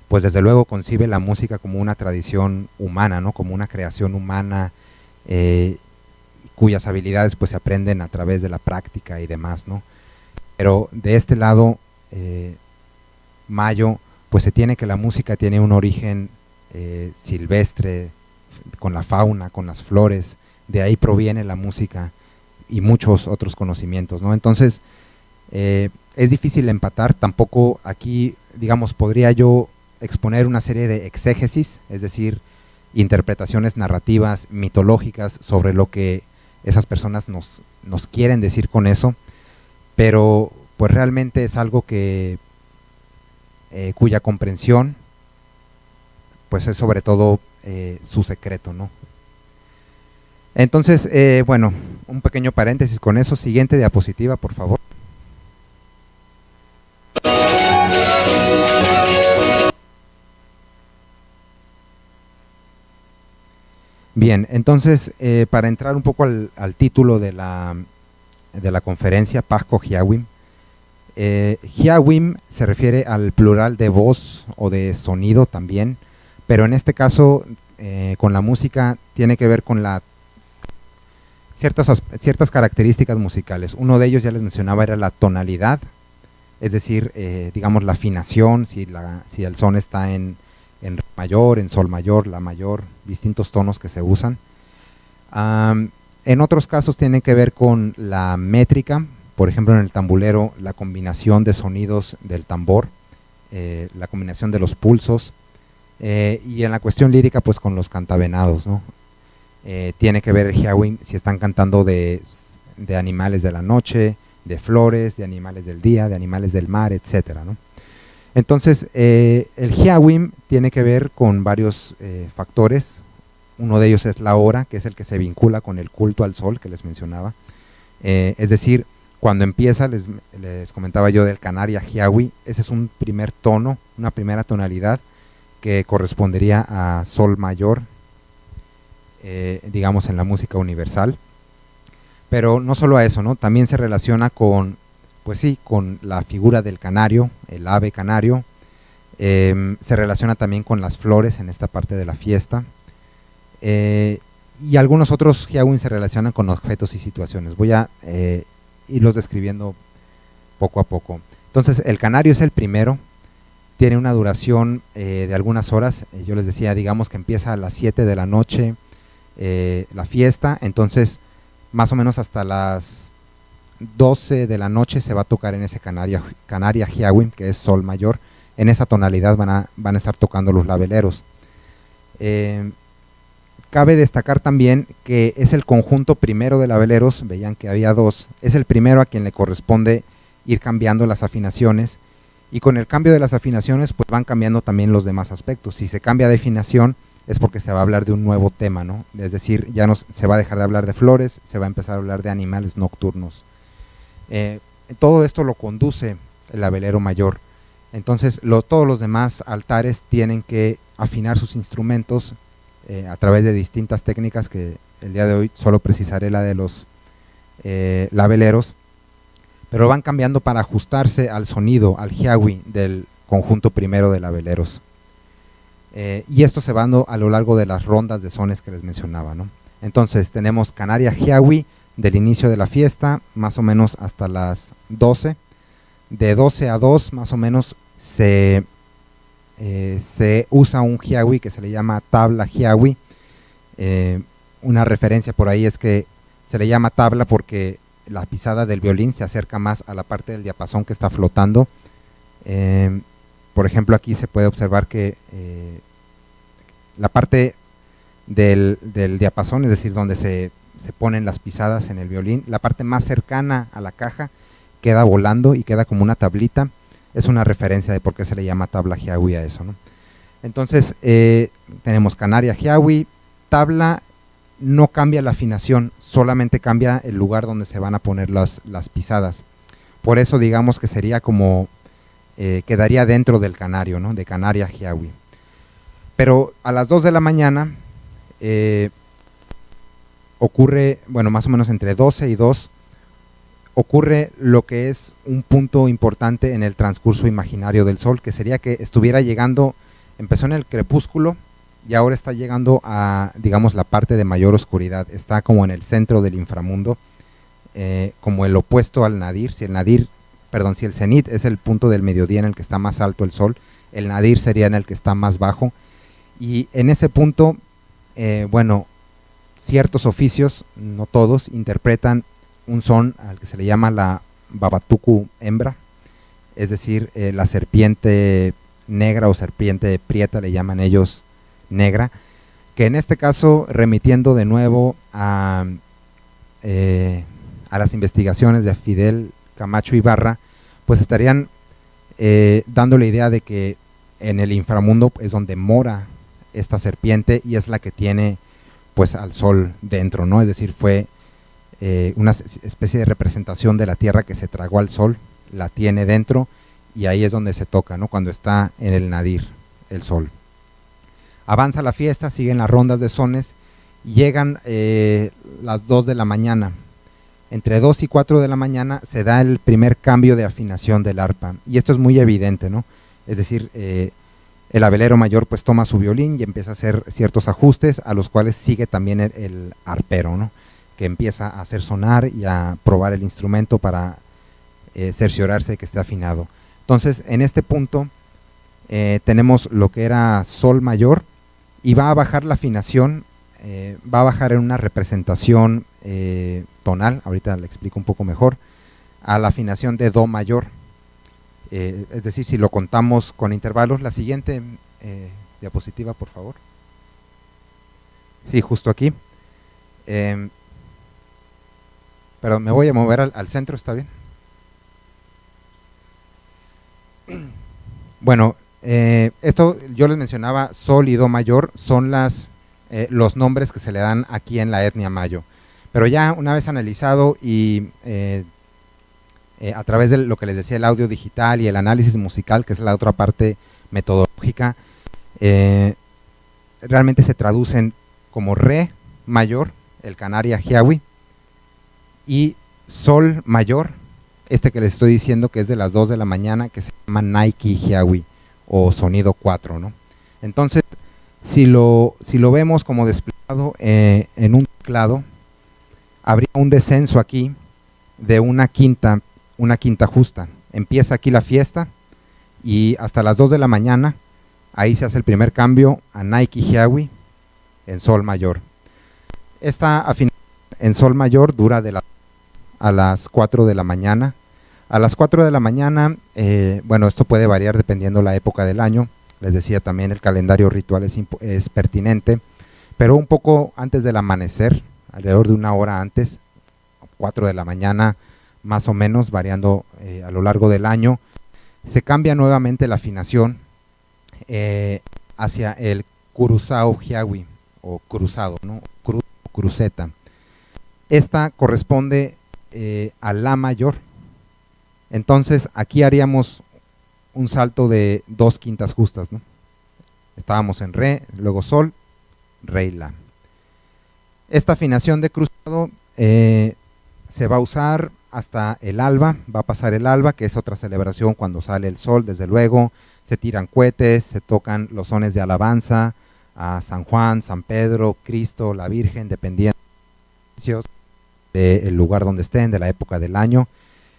pues desde luego concibe la música como una tradición humana, ¿no? Como una creación humana, cuyas habilidades pues se aprenden a través de la práctica y demás, ¿no? Pero de este lado, Mayo, pues se tiene que la música tiene un origen silvestre, con la fauna, con las flores, de ahí proviene la música y muchos otros conocimientos, ¿no? Entonces, es difícil empatar, tampoco aquí, digamos, podría yo exponer una serie de exégesis, es decir, interpretaciones narrativas, mitológicas sobre lo que esas personas nos quieren decir con eso, pero pues realmente es algo que cuya comprensión pues es sobre todo su secreto, ¿no? Entonces, bueno, un pequeño paréntesis con eso. Siguiente diapositiva, por favor. Bien, entonces, para entrar un poco al título de la conferencia, Pasco Hiawim. Hiawim se refiere al plural de voz o de sonido también, pero en este caso, con la música, tiene que ver con ciertas características musicales. Uno de ellos, ya les mencionaba, era la tonalidad, es decir, digamos la afinación, si el son está en re mayor, en sol mayor, la mayor, distintos tonos que se usan. En otros casos tiene que ver con la métrica, por ejemplo en el tambulero, la combinación de sonidos del tambor, la combinación de los pulsos, y en la cuestión lírica pues con los cantavenados, ¿no? Tiene que ver el Hiawim si están cantando de animales de la noche, de flores, de animales del día, de animales del mar, etcétera, ¿no? Entonces, el Hiawim tiene que ver con varios factores. Uno de ellos es la hora, que es el que se vincula con el culto al sol que les mencionaba. Es decir, cuando empieza, les comentaba yo del Canaria Hiawi, ese es un primer tono, una primera tonalidad que correspondería a sol mayor, digamos en la música universal. Pero no solo a eso, ¿no? También se relaciona con, pues sí, con la figura del canario, el ave canario. Se relaciona también con las flores en esta parte de la fiesta. Y algunos otros Hiawim se relacionan con objetos y situaciones. Voy a irlos describiendo poco a poco. Entonces, el canario es el primero. Tiene una duración de algunas horas. Yo les decía, digamos que empieza a las 7 de la noche la fiesta. Entonces, más o menos hasta las 12 de la noche se va a tocar en ese Canaria Hiawi, que es sol mayor. En esa tonalidad van a estar tocando los labeleros. Cabe destacar también que es el conjunto primero de labeleros, veían que había dos, es el primero a quien le corresponde ir cambiando las afinaciones, y con el cambio de las afinaciones pues van cambiando también los demás aspectos. Si se cambia de afinación es porque se va a hablar de un nuevo tema, ¿no? Es decir, ya no se va a dejar de hablar de flores, se va a empezar a hablar de animales nocturnos. Todo esto lo conduce el labelero mayor. Entonces todos los demás altares tienen que afinar sus instrumentos a través de distintas técnicas, que el día de hoy solo precisaré la de los labeleros, pero van cambiando para ajustarse al sonido, al hiawi del conjunto primero de labeleros. Y esto se va dando a lo largo de las rondas de sones que les mencionaba, ¿no? Entonces tenemos Canaria Hiawi del inicio de la fiesta, más o menos hasta las 12. De 12 a 2 más o menos se usa un hiawi que se le llama tabla hiawi. Una referencia por ahí es que se le llama tabla porque la pisada del violín se acerca más a la parte del diapasón que está flotando. Por ejemplo, aquí se puede observar que la parte del diapasón, es decir, donde se ponen las pisadas en el violín, la parte más cercana a la caja queda volando y queda como una tablita. Es una referencia de por qué se le llama tabla hiawi a eso, ¿no? Entonces tenemos Canaria Hiawi, tabla, no cambia la afinación, solamente cambia el lugar donde se van a poner las pisadas. Por eso digamos que sería como, quedaría dentro del canario, ¿no? De Canaria Hiawi. Pero a las 2 de la mañana ocurre, bueno, más o menos entre 12 y 2, ocurre lo que es un punto importante en el transcurso imaginario del sol, que sería que estuviera llegando, empezó en el crepúsculo y ahora está llegando a, digamos, la parte de mayor oscuridad, está como en el centro del inframundo, como el opuesto al nadir. Si el cenit es el punto del mediodía en el que está más alto el sol, el nadir sería en el que está más bajo, y en ese punto, bueno, ciertos oficios, no todos, interpretan un son al que se le llama la babatuku hembra, es decir, la serpiente negra o serpiente prieta, le llaman ellos negra, que en este caso, remitiendo de nuevo a las investigaciones de Fidel Camacho Ibarra, pues estarían dando la idea de que en el inframundo es donde mora esta serpiente y es la que tiene pues al sol dentro, ¿no? Es decir, fue una especie de representación de la tierra que se tragó al sol, la tiene dentro y ahí es donde se toca, ¿no? Cuando está en el nadir, el sol. Avanza la fiesta, siguen las rondas de sones, llegan las 2 de la mañana. Entre 2 y 4 de la mañana se da el primer cambio de afinación del arpa, y esto es muy evidente, ¿no? Es decir, el abelero mayor pues toma su violín y empieza a hacer ciertos ajustes, a los cuales sigue también el arpero, ¿no? Que empieza a hacer sonar y a probar el instrumento para cerciorarse de que esté afinado. Entonces, en este punto tenemos lo que era sol mayor y va a bajar la afinación, va a bajar en una representación tonal, ahorita le explico un poco mejor, a la afinación de do mayor. Es decir, si lo contamos con intervalos. La siguiente diapositiva, por favor. Sí, justo aquí. Pero me voy a mover al centro, ¿está bien? Bueno, esto yo les mencionaba, sol y do mayor son los nombres que se le dan aquí en la etnia mayo. Pero ya una vez analizado y a través de lo que les decía, el audio digital y el análisis musical, que es la otra parte metodológica, realmente se traducen como re mayor, el Canaria Hiawi, y sol mayor, este que les estoy diciendo que es de las 2 de la mañana, que se llama Nike Hiawi o sonido 4, ¿no? Entonces, si lo vemos como desplegado en un teclado, habría un descenso aquí de una quinta justa. Empieza aquí la fiesta y hasta las 2 de la mañana, ahí se hace el primer cambio a Nike Hiawi en sol mayor. Esta afinación en sol mayor dura de las a las 4 de la mañana. A las 4 de la mañana, bueno, esto puede variar dependiendo la época del año. Les decía también el calendario ritual es pertinente, pero un poco antes del amanecer, alrededor de una hora antes, 4 de la mañana más o menos, variando a lo largo del año, se cambia nuevamente la afinación hacia el cruzado hiawi o cruzado, ¿no? Cruceta. Esta corresponde a la mayor. Entonces aquí haríamos un salto de 2 quintas justas, ¿no? Estábamos en re, luego sol, re y la. Esta afinación de cruzado se va a usar hasta el alba, va a pasar el alba, que es otra celebración cuando sale el sol, desde luego. Se tiran cohetes, se tocan los sones de alabanza a San Juan, San Pedro, Cristo, la Virgen, dependiendo del lugar donde estén, de la época del año.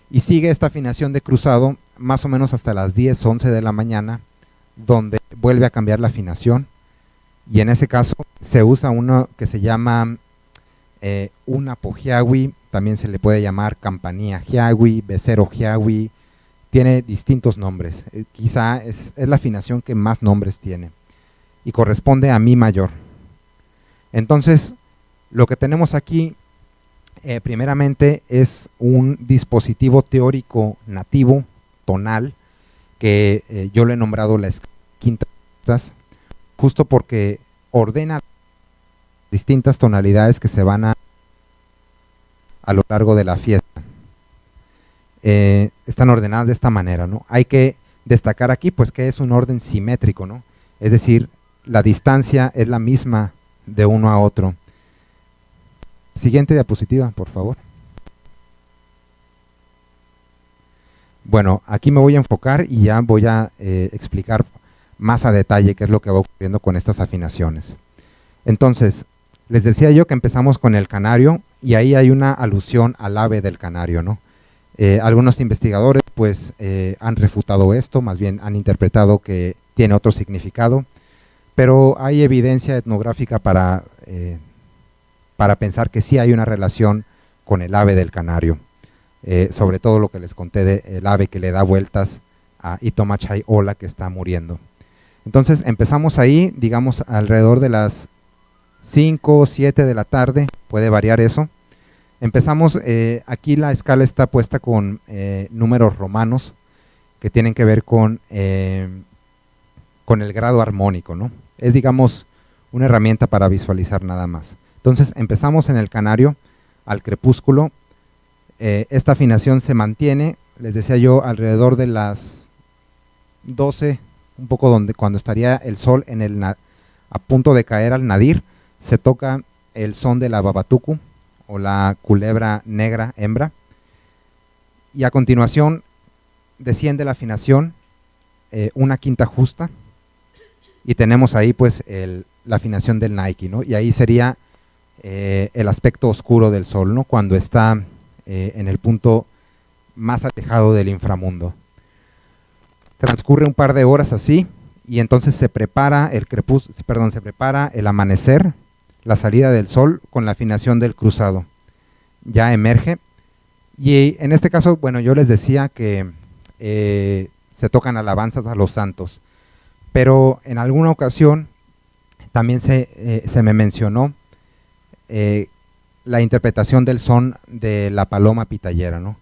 Y sigue esta afinación de cruzado más o menos hasta las 10, 11 de la mañana, donde vuelve a cambiar la afinación. Y en ese caso se usa uno que se llama una pojiawi, también se le puede llamar campanilla hiawi, becero hiawi, tiene distintos nombres, quizá es la afinación que más nombres tiene y corresponde a mi mayor. Entonces, lo que tenemos aquí primeramente es un dispositivo teórico nativo, tonal, que yo le he nombrado las quintas, justo porque ordena distintas tonalidades que se van a lo largo de la fiesta. Están ordenadas de esta manera, ¿no? Hay que destacar aquí pues que es un orden simétrico, ¿no? Es decir, la distancia es la misma de uno a otro. Siguiente diapositiva, por favor. Bueno, aquí me voy a enfocar y ya voy a explicar más a detalle qué es lo que va ocurriendo con estas afinaciones. Entonces, les decía yo que empezamos con el canario y ahí hay una alusión al ave del canario, ¿no? Algunos investigadores pues han refutado esto, más bien han interpretado que tiene otro significado, pero hay evidencia etnográfica para pensar que sí hay una relación con el ave del canario, sobre todo lo que les conté del ave que le da vueltas a Itomachay Ola que está muriendo. Entonces empezamos ahí, digamos alrededor de las 5 o 7 de la tarde, puede variar eso. Empezamos, aquí la escala está puesta con números romanos que tienen que ver con el grado armónico, ¿no? Es, digamos, una herramienta para visualizar nada más. Entonces empezamos en el canario al crepúsculo, esta afinación se mantiene, les decía yo, alrededor de las 12, un poco cuando estaría el sol a punto de caer al nadir, se toca el son de la babatuku, o la culebra negra hembra, y a continuación desciende la afinación una quinta justa y tenemos ahí pues la afinación del Nike, ¿no? Y ahí sería el aspecto oscuro del sol, ¿no? Cuando está en el punto más alejado del inframundo. Transcurre un par de horas así y entonces se prepara se prepara el amanecer, la salida del sol con la afinación del cruzado. Ya emerge y en este caso, bueno, yo les decía que se tocan alabanzas a los santos, pero en alguna ocasión también se me mencionó la interpretación del son de la paloma pitayera, ¿no?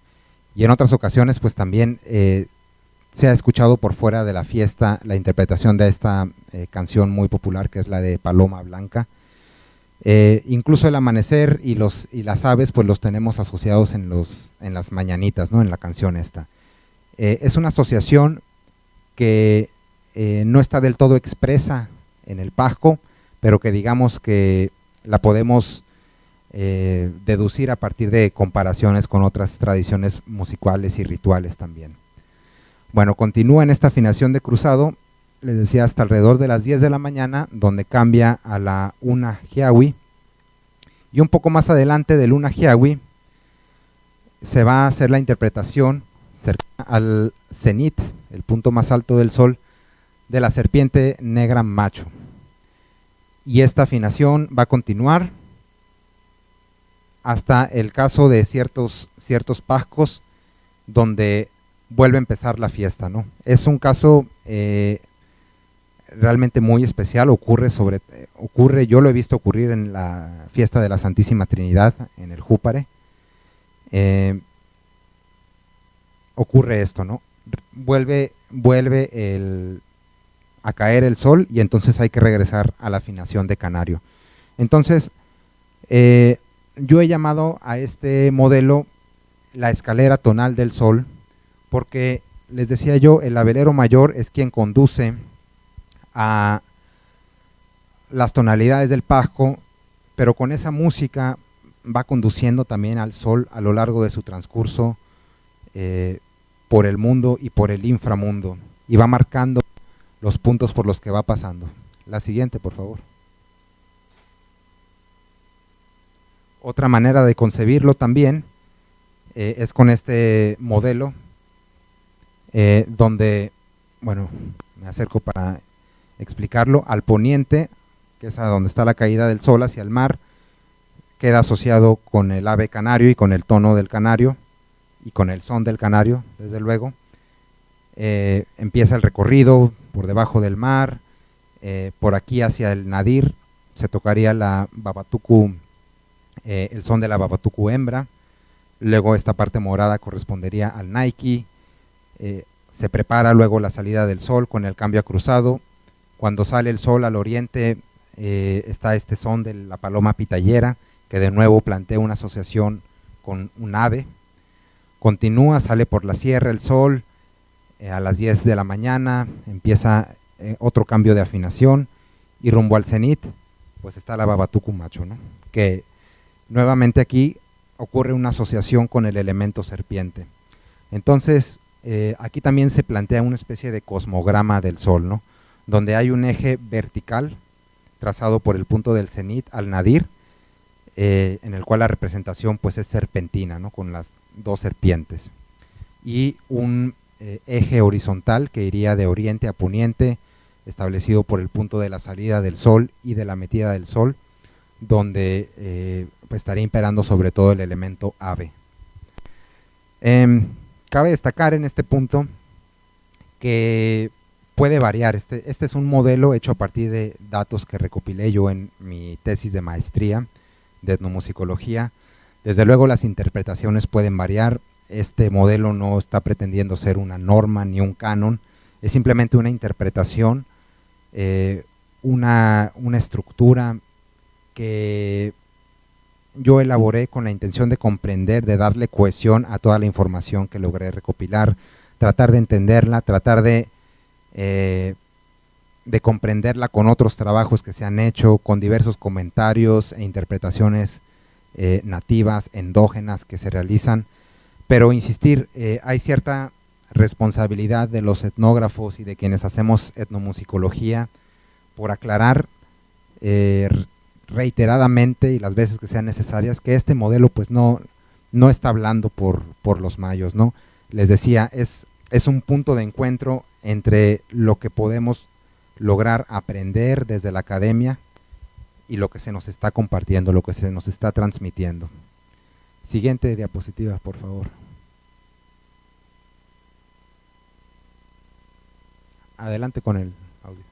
Y en otras ocasiones pues también se ha escuchado por fuera de la fiesta la interpretación de esta canción muy popular que es la de Paloma Blanca. Incluso el amanecer y las aves pues los tenemos asociados en las mañanitas, ¿no? En la canción esta. Es una asociación que no está del todo expresa en el Pasco, pero que digamos que la podemos deducir a partir de comparaciones con otras tradiciones musicales y rituales también. Bueno, continúa en esta afinación de cruzado, les decía hasta alrededor de las 10 de la mañana, donde cambia a la una hiawi, y un poco más adelante del una hiawi se va a hacer la interpretación cercana al cenit, el punto más alto del sol, de la serpiente negra macho. Y esta afinación va a continuar hasta el caso de ciertos pascos donde vuelve a empezar la fiesta, ¿no? Es un caso realmente muy especial, ocurre, yo lo he visto ocurrir en la fiesta de la Santísima Trinidad, en el Júpare. Ocurre esto, ¿no? Vuelve a caer el sol y entonces hay que regresar a la afinación de canario. Entonces, yo he llamado a este modelo la escalera tonal del sol, porque les decía yo, el abelero mayor es quien conduce a las tonalidades del pasco, pero con esa música va conduciendo también al sol a lo largo de su transcurso por el mundo y por el inframundo, y va marcando los puntos por los que va pasando. La siguiente, por favor. Otra manera de concebirlo también es con este modelo, donde, bueno, me acerco para explicarlo. Al poniente, que es a donde está la caída del sol hacia el mar, queda asociado con el ave canario y con el tono del canario y con el son del canario, desde luego. Empieza el recorrido por debajo del mar, por aquí hacia el nadir se tocaría la babatuku, el son de la babatuku hembra. Luego esta parte morada correspondería al naiki. Se prepara luego la salida del sol con el cambio a cruzado. Cuando sale el sol al oriente está este son de la paloma pitayera, que de nuevo plantea una asociación con un ave. Continúa, sale por la sierra el sol, a las 10 de la mañana empieza otro cambio de afinación, y rumbo al cenit pues está la babatuku macho, ¿no? Que nuevamente aquí ocurre una asociación con el elemento serpiente. Entonces aquí también se plantea una especie de cosmograma del sol, ¿no? Donde hay un eje vertical trazado por el punto del cenit al nadir, en el cual la representación pues es serpentina, ¿no? Con las dos serpientes, y un eje horizontal que iría de oriente a poniente, establecido por el punto de la salida del sol y de la metida del sol, donde pues estaría imperando sobre todo el elemento ave. Cabe destacar en este punto que puede variar. Este es un modelo hecho a partir de datos que recopilé yo en mi tesis de maestría de etnomusicología. Desde luego las interpretaciones pueden variar. Este modelo no está pretendiendo ser una norma ni un canon, es simplemente una interpretación, una estructura que yo elaboré con la intención de comprender, de darle cohesión a toda la información que logré recopilar, tratar de entenderla, tratar de comprenderla con otros trabajos que se han hecho, con diversos comentarios e interpretaciones nativas, endógenas que se realizan. Pero insistir, hay cierta responsabilidad de los etnógrafos y de quienes hacemos etnomusicología por aclarar reiteradamente y las veces que sean necesarias que este modelo pues no está hablando por los mayos, ¿no? Les decía, es un punto de encuentro entre lo que podemos lograr aprender desde la academia y lo que se nos está compartiendo, lo que se nos está transmitiendo. Siguiente diapositiva, por favor. Adelante con el audio.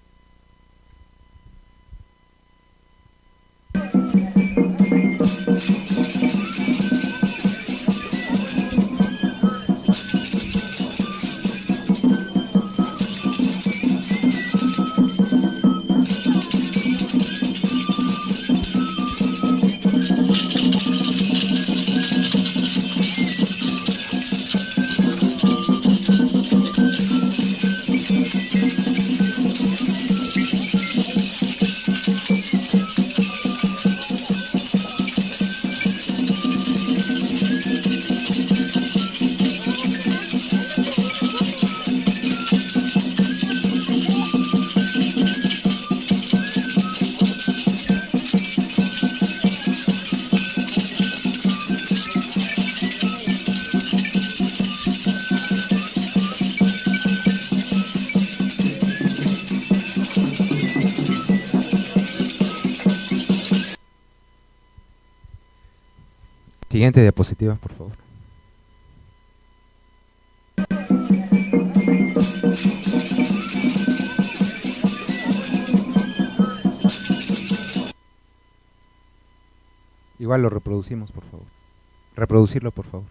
Siguiente diapositiva, por favor. Igual lo reproducimos, por favor. Reproducirlo, por favor.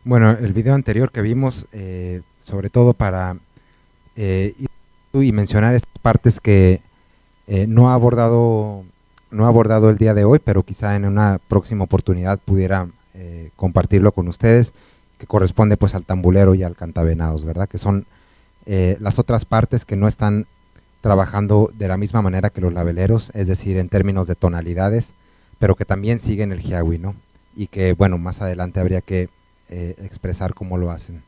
Bueno, el video anterior que vimos, sobre todo para y mencionar estas partes que no ha abordado el día de hoy, pero quizá en una próxima oportunidad pudiera compartirlo con ustedes, que corresponde pues al tambulero y al cantavenados, ¿verdad? Que son las otras partes que no están trabajando de la misma manera que los labeleros, es decir, en términos de tonalidades, pero que también siguen el jiawi, ¿no? Y que, bueno, más adelante habría que expresar cómo lo hacen.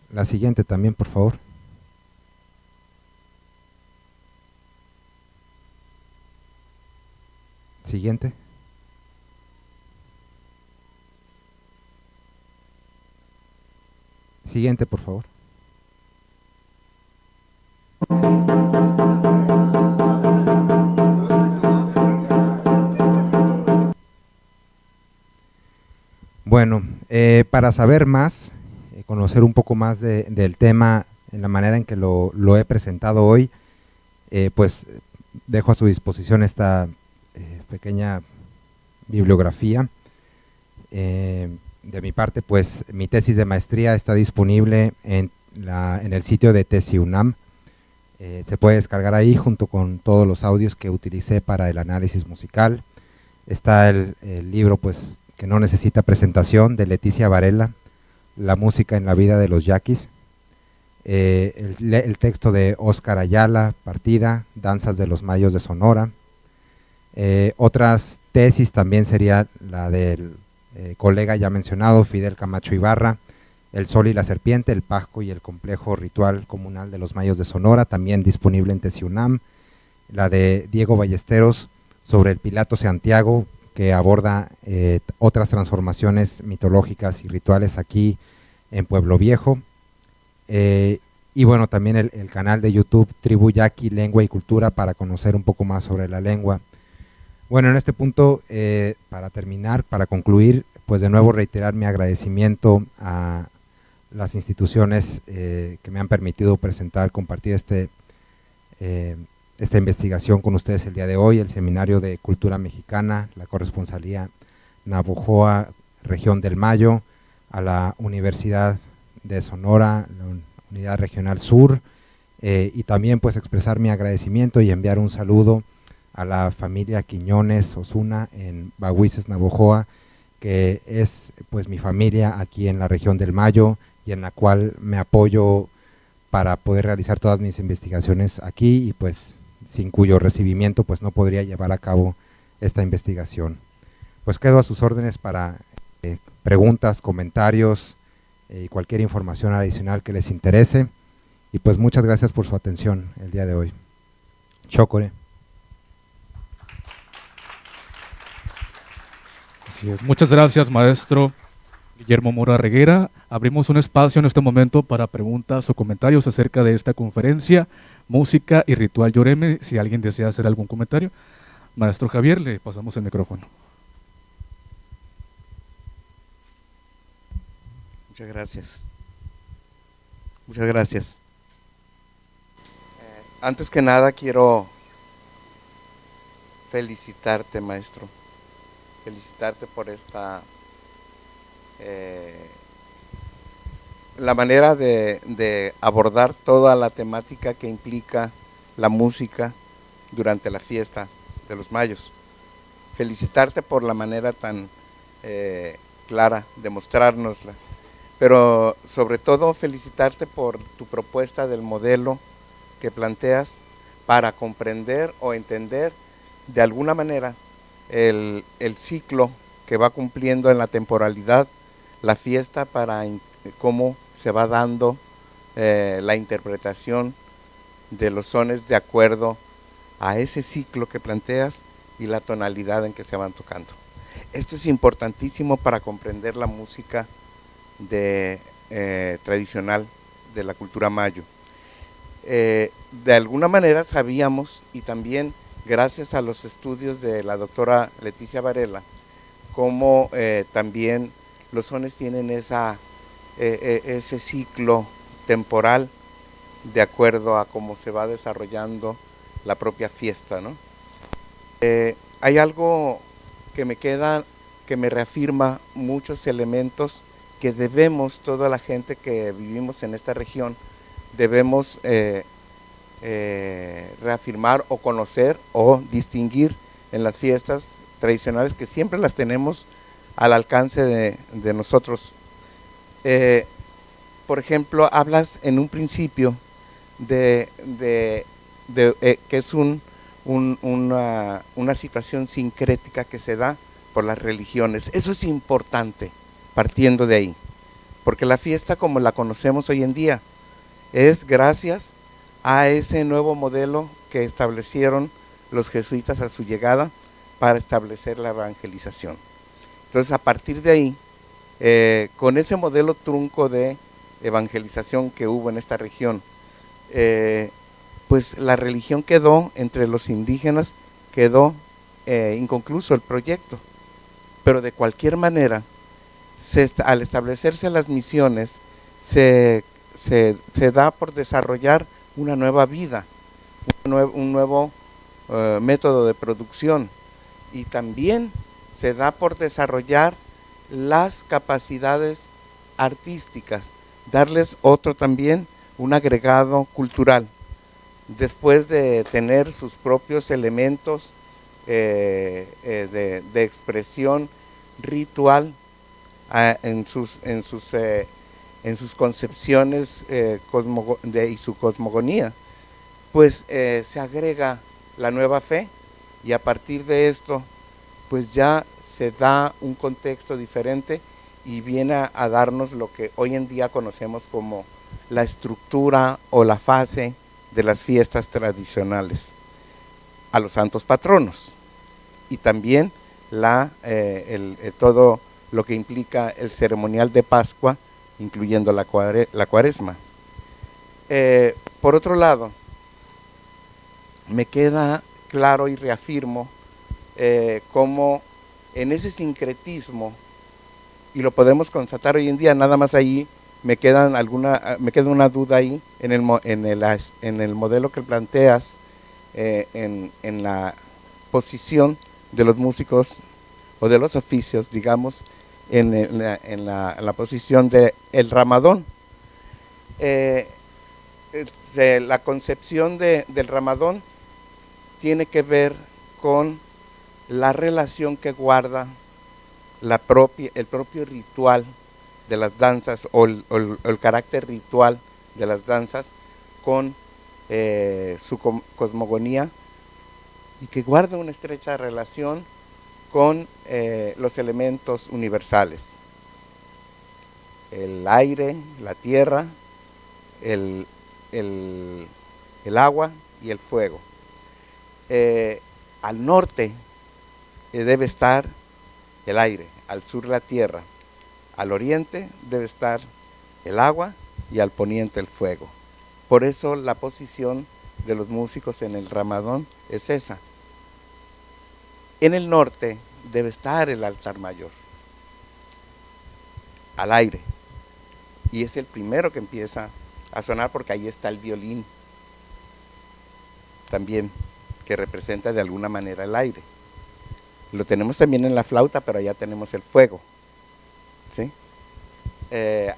La siguiente también, por favor. Siguiente. Siguiente, por favor. Bueno, para saber más, conocer un poco más del tema en la manera en que lo he presentado hoy, pues dejo a su disposición esta pequeña bibliografía. De mi parte, pues mi tesis de maestría está disponible en el sitio de TesiUNAM. Se puede descargar ahí junto con todos los audios que utilicé para el análisis musical. Está el libro, pues, que no necesita presentación, de Leticia Varela, La música en la vida de los yaquis. El texto de Óscar Ayala, Partida, Danzas de los Mayos de Sonora. Otras tesis también sería la del colega ya mencionado, Fidel Camacho Ibarra, El Sol y la Serpiente, el Pasco y el complejo ritual comunal de los Mayos de Sonora, también disponible en TesiUNAM. La de Diego Ballesteros sobre el Pilato Santiago, que aborda otras transformaciones mitológicas y rituales aquí en Pueblo Viejo. Y bueno, también el canal de YouTube Tribu Yaqui, Lengua y Cultura, para conocer un poco más sobre la lengua. Bueno, en este punto, para terminar, para concluir, pues de nuevo reiterar mi agradecimiento a las instituciones que me han permitido compartir esta investigación con ustedes el día de hoy, el Seminario de Cultura Mexicana, la Corresponsalía Navojoa, Región del Mayo, a la Universidad de Sonora, la Unidad Regional Sur, y también pues expresar mi agradecimiento y enviar un saludo a la familia Quiñones Osuna en Bahuises, Navojoa, que es pues mi familia aquí en la Región del Mayo y en la cual me apoyo para poder realizar todas mis investigaciones aquí, y pues sin cuyo recibimiento pues no podría llevar a cabo esta investigación. Pues quedo a sus órdenes para preguntas, comentarios y cualquier información adicional que les interese, y pues muchas gracias por su atención el día de hoy. Chócore. Así es. Muchas gracias, maestro Guillermo Mora Reguera. Abrimos un espacio en este momento para preguntas o comentarios acerca de esta conferencia, Música y Ritual Yoreme. Si alguien desea hacer algún comentario, maestro Javier, le pasamos el micrófono. Muchas gracias. Muchas gracias. Antes que nada quiero felicitarte, maestro. Felicitarte por esta la manera de abordar toda la temática que implica la música durante la fiesta de los Mayos. Felicitarte por la manera tan clara de mostrárnosla, pero sobre todo felicitarte por tu propuesta del modelo que planteas para comprender o entender de alguna manera el ciclo que va cumpliendo en la temporalidad la fiesta, para cómo se va dando la interpretación de los sones de acuerdo a ese ciclo que planteas y la tonalidad en que se van tocando. Esto es importantísimo para comprender la música tradicional de la cultura mayo. De alguna manera sabíamos, y también gracias a los estudios de la doctora Leticia Varela, cómo también los sones tienen ese ciclo temporal de acuerdo a cómo se va desarrollando la propia fiesta, ¿no? Hay algo que me queda, que me reafirma muchos elementos que debemos, toda la gente que vivimos en esta región, debemos reafirmar o conocer o distinguir en las fiestas tradicionales, que siempre las tenemos al alcance de nosotros. Por ejemplo, hablas en un principio que es una situación sincrética que se da por las religiones. Eso es importante, partiendo de ahí, porque la fiesta como la conocemos hoy en día es gracias a ese nuevo modelo que establecieron los jesuitas a su llegada para establecer la evangelización. Entonces, a partir de ahí, con ese modelo trunco de evangelización que hubo en esta región, pues la religión quedó entre los indígenas, quedó inconcluso el proyecto. Pero de cualquier manera, al establecerse las misiones, se da por desarrollar una nueva vida, un nuevo método de producción, y también se da por desarrollar las capacidades artísticas, darles otro también, un agregado cultural, después de tener sus propios elementos de expresión ritual en sus concepciones y su cosmogonía, pues se agrega la nueva fe, y a partir de esto pues ya se da un contexto diferente y viene a darnos lo que hoy en día conocemos como la estructura o la fase de las fiestas tradicionales a los santos patronos, y también todo lo que implica el ceremonial de Pascua, incluyendo la Cuaresma. Por otro lado, me queda claro y reafirmo cómo en ese sincretismo, y lo podemos constatar hoy en día, nada más ahí me queda una duda ahí en el modelo que planteas, en la posición de los músicos o de los oficios, digamos, en la posición del ramadón. La concepción del ramadón tiene que ver con la relación que guarda el propio ritual de las danzas, o el carácter ritual de las danzas, con su cosmogonía, y que guarda una estrecha relación con los elementos universales: el aire, la tierra, el agua y el fuego. Al norte debe estar el aire, al sur la tierra, al oriente debe estar el agua y al poniente el fuego. Por eso la posición de los músicos en el ramadón es esa. En el norte debe estar el altar mayor, al aire, y es el primero que empieza a sonar porque ahí está el violín también, que representa de alguna manera el aire. Lo tenemos también en la flauta, pero allá tenemos el fuego, ¿sí?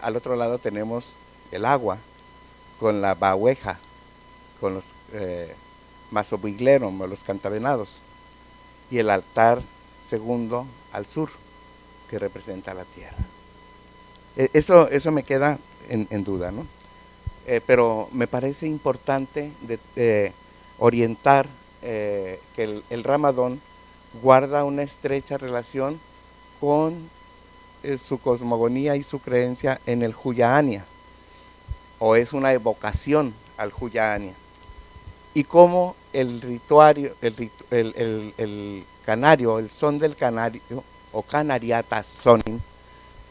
Al otro lado tenemos el agua con la bahueja, con los mazobigleros, los cantavenados, y el altar segundo al sur, que representa la tierra. Eso me queda en duda, ¿no? Pero me parece importante orientar que el Ramadán guarda una estrecha relación con su cosmogonía y su creencia en el Huyaania, o es una evocación al Huyaania, y cómo el rituario, el canario, el son del canario, o canariata sonin,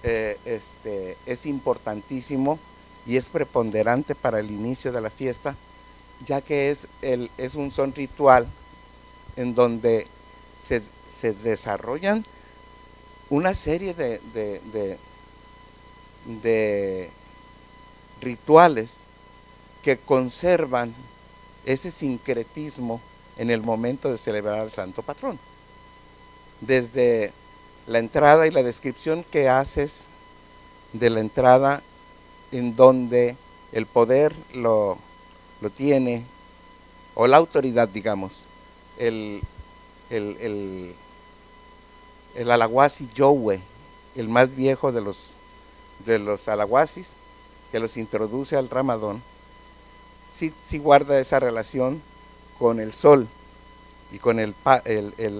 es importantísimo y es preponderante para el inicio de la fiesta, ya que es un son ritual en donde se desarrollan una serie de rituales que conservan ese sincretismo en el momento de celebrar al santo patrón. Desde la entrada y la descripción que haces de la entrada, en donde el poder lo tiene, o la autoridad, digamos, el alahuasi Yowe, el más viejo de los alahuasis, que los introduce al Ramadán, sí guarda esa relación con el sol y con el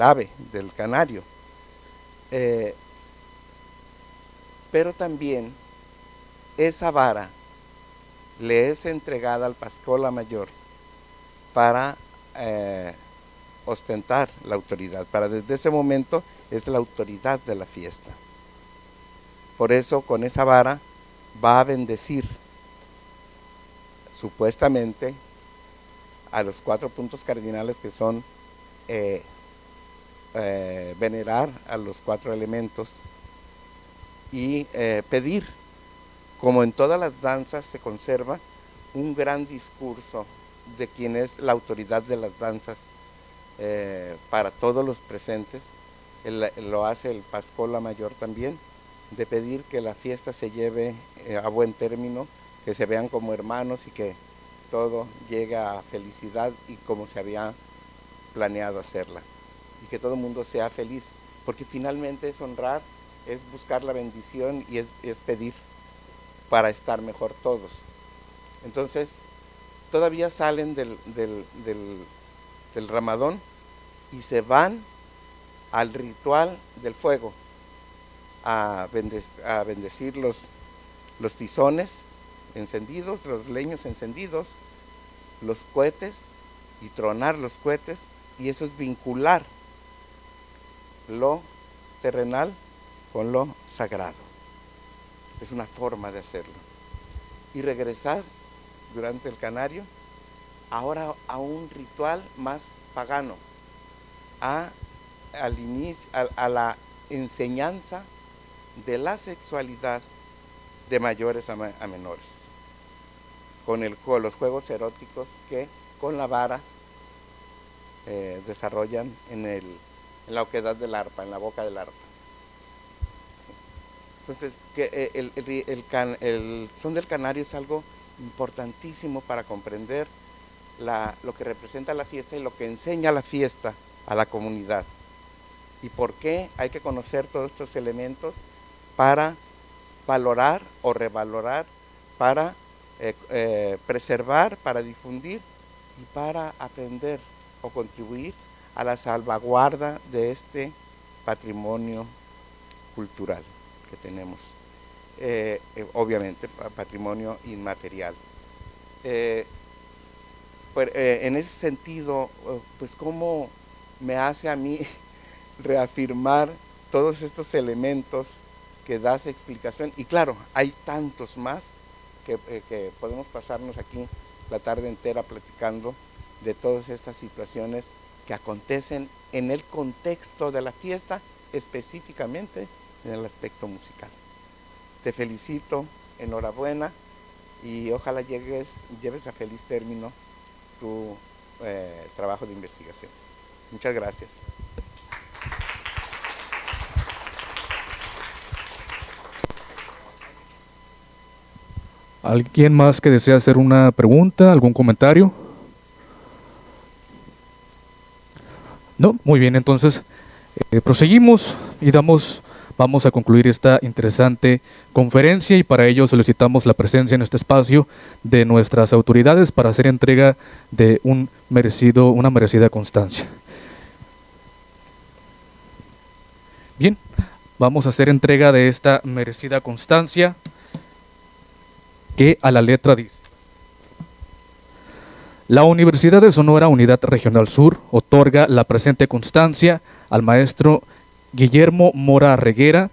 ave del canario. Pero también esa vara le es entregada al Pascola Mayor para ostentar la autoridad, desde ese momento es la autoridad de la fiesta. Por eso con esa vara va a bendecir supuestamente a los 4 puntos cardinales, que son venerar a los 4 elementos y pedir, como en todas las danzas se conserva, un gran discurso de quien es la autoridad de las danzas para todos los presentes. Lo hace el Pascola Mayor también, de pedir que la fiesta se lleve a buen término, que se vean como hermanos y que todo llegue a felicidad y como se había planeado hacerla, y que todo el mundo sea feliz, porque finalmente es honrar, es buscar la bendición y es pedir para estar mejor todos. Entonces todavía salen del Ramadán y se van al ritual del fuego a bendecir los tizones encendidos, los leños encendidos, los cohetes, y tronar los cohetes, y eso es vincular lo terrenal con lo sagrado. Es una forma de hacerlo. Y regresar durante el canario ahora a un ritual más pagano, al inicio, a la enseñanza de la sexualidad de mayores a menores, con los juegos eróticos que con la vara desarrollan en la oquedad del arpa, en la boca del arpa. Entonces, el son del canario es algo importantísimo para comprender lo que representa la fiesta y lo que enseña la fiesta a la comunidad. ¿Y por qué hay que conocer todos estos elementos? Para valorar o revalorar, para preservar, para difundir y para aprender o contribuir a la salvaguarda de este patrimonio cultural que tenemos, obviamente patrimonio inmaterial. En ese sentido, pues cómo me hace a mí reafirmar todos estos elementos que das explicación, y claro, hay tantos más que podemos pasarnos aquí la tarde entera platicando de todas estas situaciones que acontecen en el contexto de la fiesta, específicamente en el aspecto musical. Te felicito enhorabuena y ojalá lleves a feliz término tu trabajo de investigación. Muchas gracias. ¿Alguien más que desea hacer una pregunta, algún comentario? No, muy bien, entonces proseguimos y vamos a concluir esta interesante conferencia y para ello solicitamos la presencia en este espacio de nuestras autoridades para hacer entrega de una merecida constancia. Bien, vamos a hacer entrega de esta merecida constancia que a la letra dice: la Universidad de Sonora, Unidad Regional Sur, otorga la presente constancia al maestro Guillermo Mora Reguera,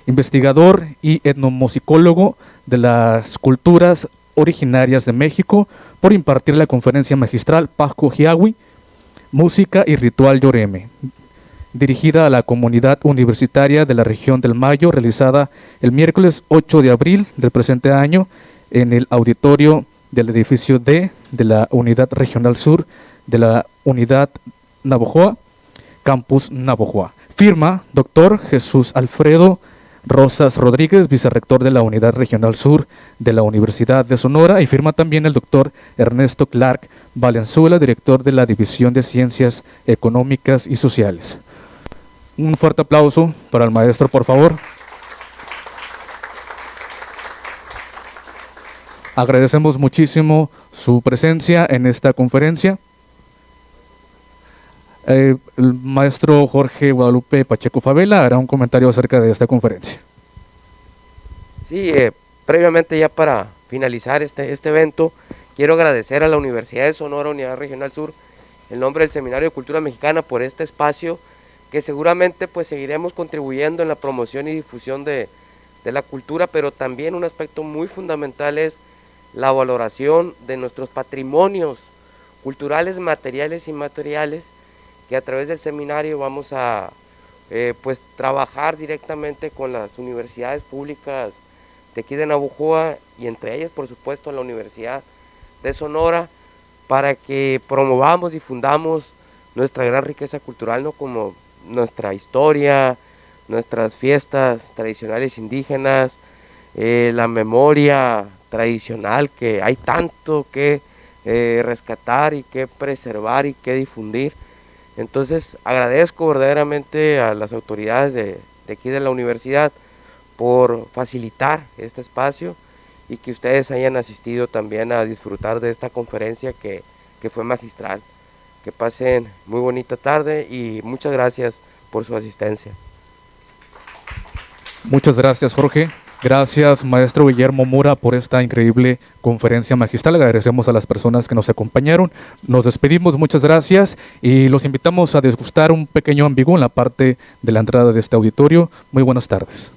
investigador y etnomusicólogo de las culturas originarias de México, por impartir la conferencia magistral Pasco Hiawi, Música y Ritual Yoreme, dirigida a la comunidad universitaria de la región del Mayo, realizada el miércoles 8 de abril del presente año en el auditorio del edificio D de la Unidad Regional Sur de la Unidad Navojoa, Campus Navojoa. Firma, doctor Jesús Alfredo Rosas Rodríguez, vicerrector de la Unidad Regional Sur de la Universidad de Sonora, y firma también el doctor Ernesto Clark Valenzuela, director de la División de Ciencias Económicas y Sociales. Un fuerte aplauso para el maestro, por favor. Agradecemos muchísimo su presencia en esta conferencia. El maestro Jorge Guadalupe Pacheco Favela hará un comentario acerca de esta conferencia. Sí, previamente ya para finalizar este evento, quiero agradecer a la Universidad de Sonora, Unidad Regional Sur, en nombre del Seminario de Cultura Mexicana, por este espacio que seguramente pues seguiremos contribuyendo en la promoción y difusión de la cultura, pero también un aspecto muy fundamental es la valoración de nuestros patrimonios culturales, materiales y inmateriales, que a través del seminario vamos a pues trabajar directamente con las universidades públicas de aquí de Navojoa y entre ellas por supuesto la Universidad de Sonora, para que promovamos, difundamos nuestra gran riqueza cultural, ¿no? Como nuestra historia, nuestras fiestas tradicionales indígenas, la memoria tradicional, que hay tanto que rescatar y que preservar y que difundir. Entonces agradezco verdaderamente a las autoridades de aquí de la universidad por facilitar este espacio y que ustedes hayan asistido también a disfrutar de esta conferencia que fue magistral. Que pasen muy bonita tarde y muchas gracias por su asistencia. Muchas gracias, Jorge. Gracias, maestro Guillermo Mora, por esta increíble conferencia magistral. Agradecemos a las personas que nos acompañaron. Nos despedimos, muchas gracias, y los invitamos a degustar un pequeño ambigú en la parte de la entrada de este auditorio. Muy buenas tardes.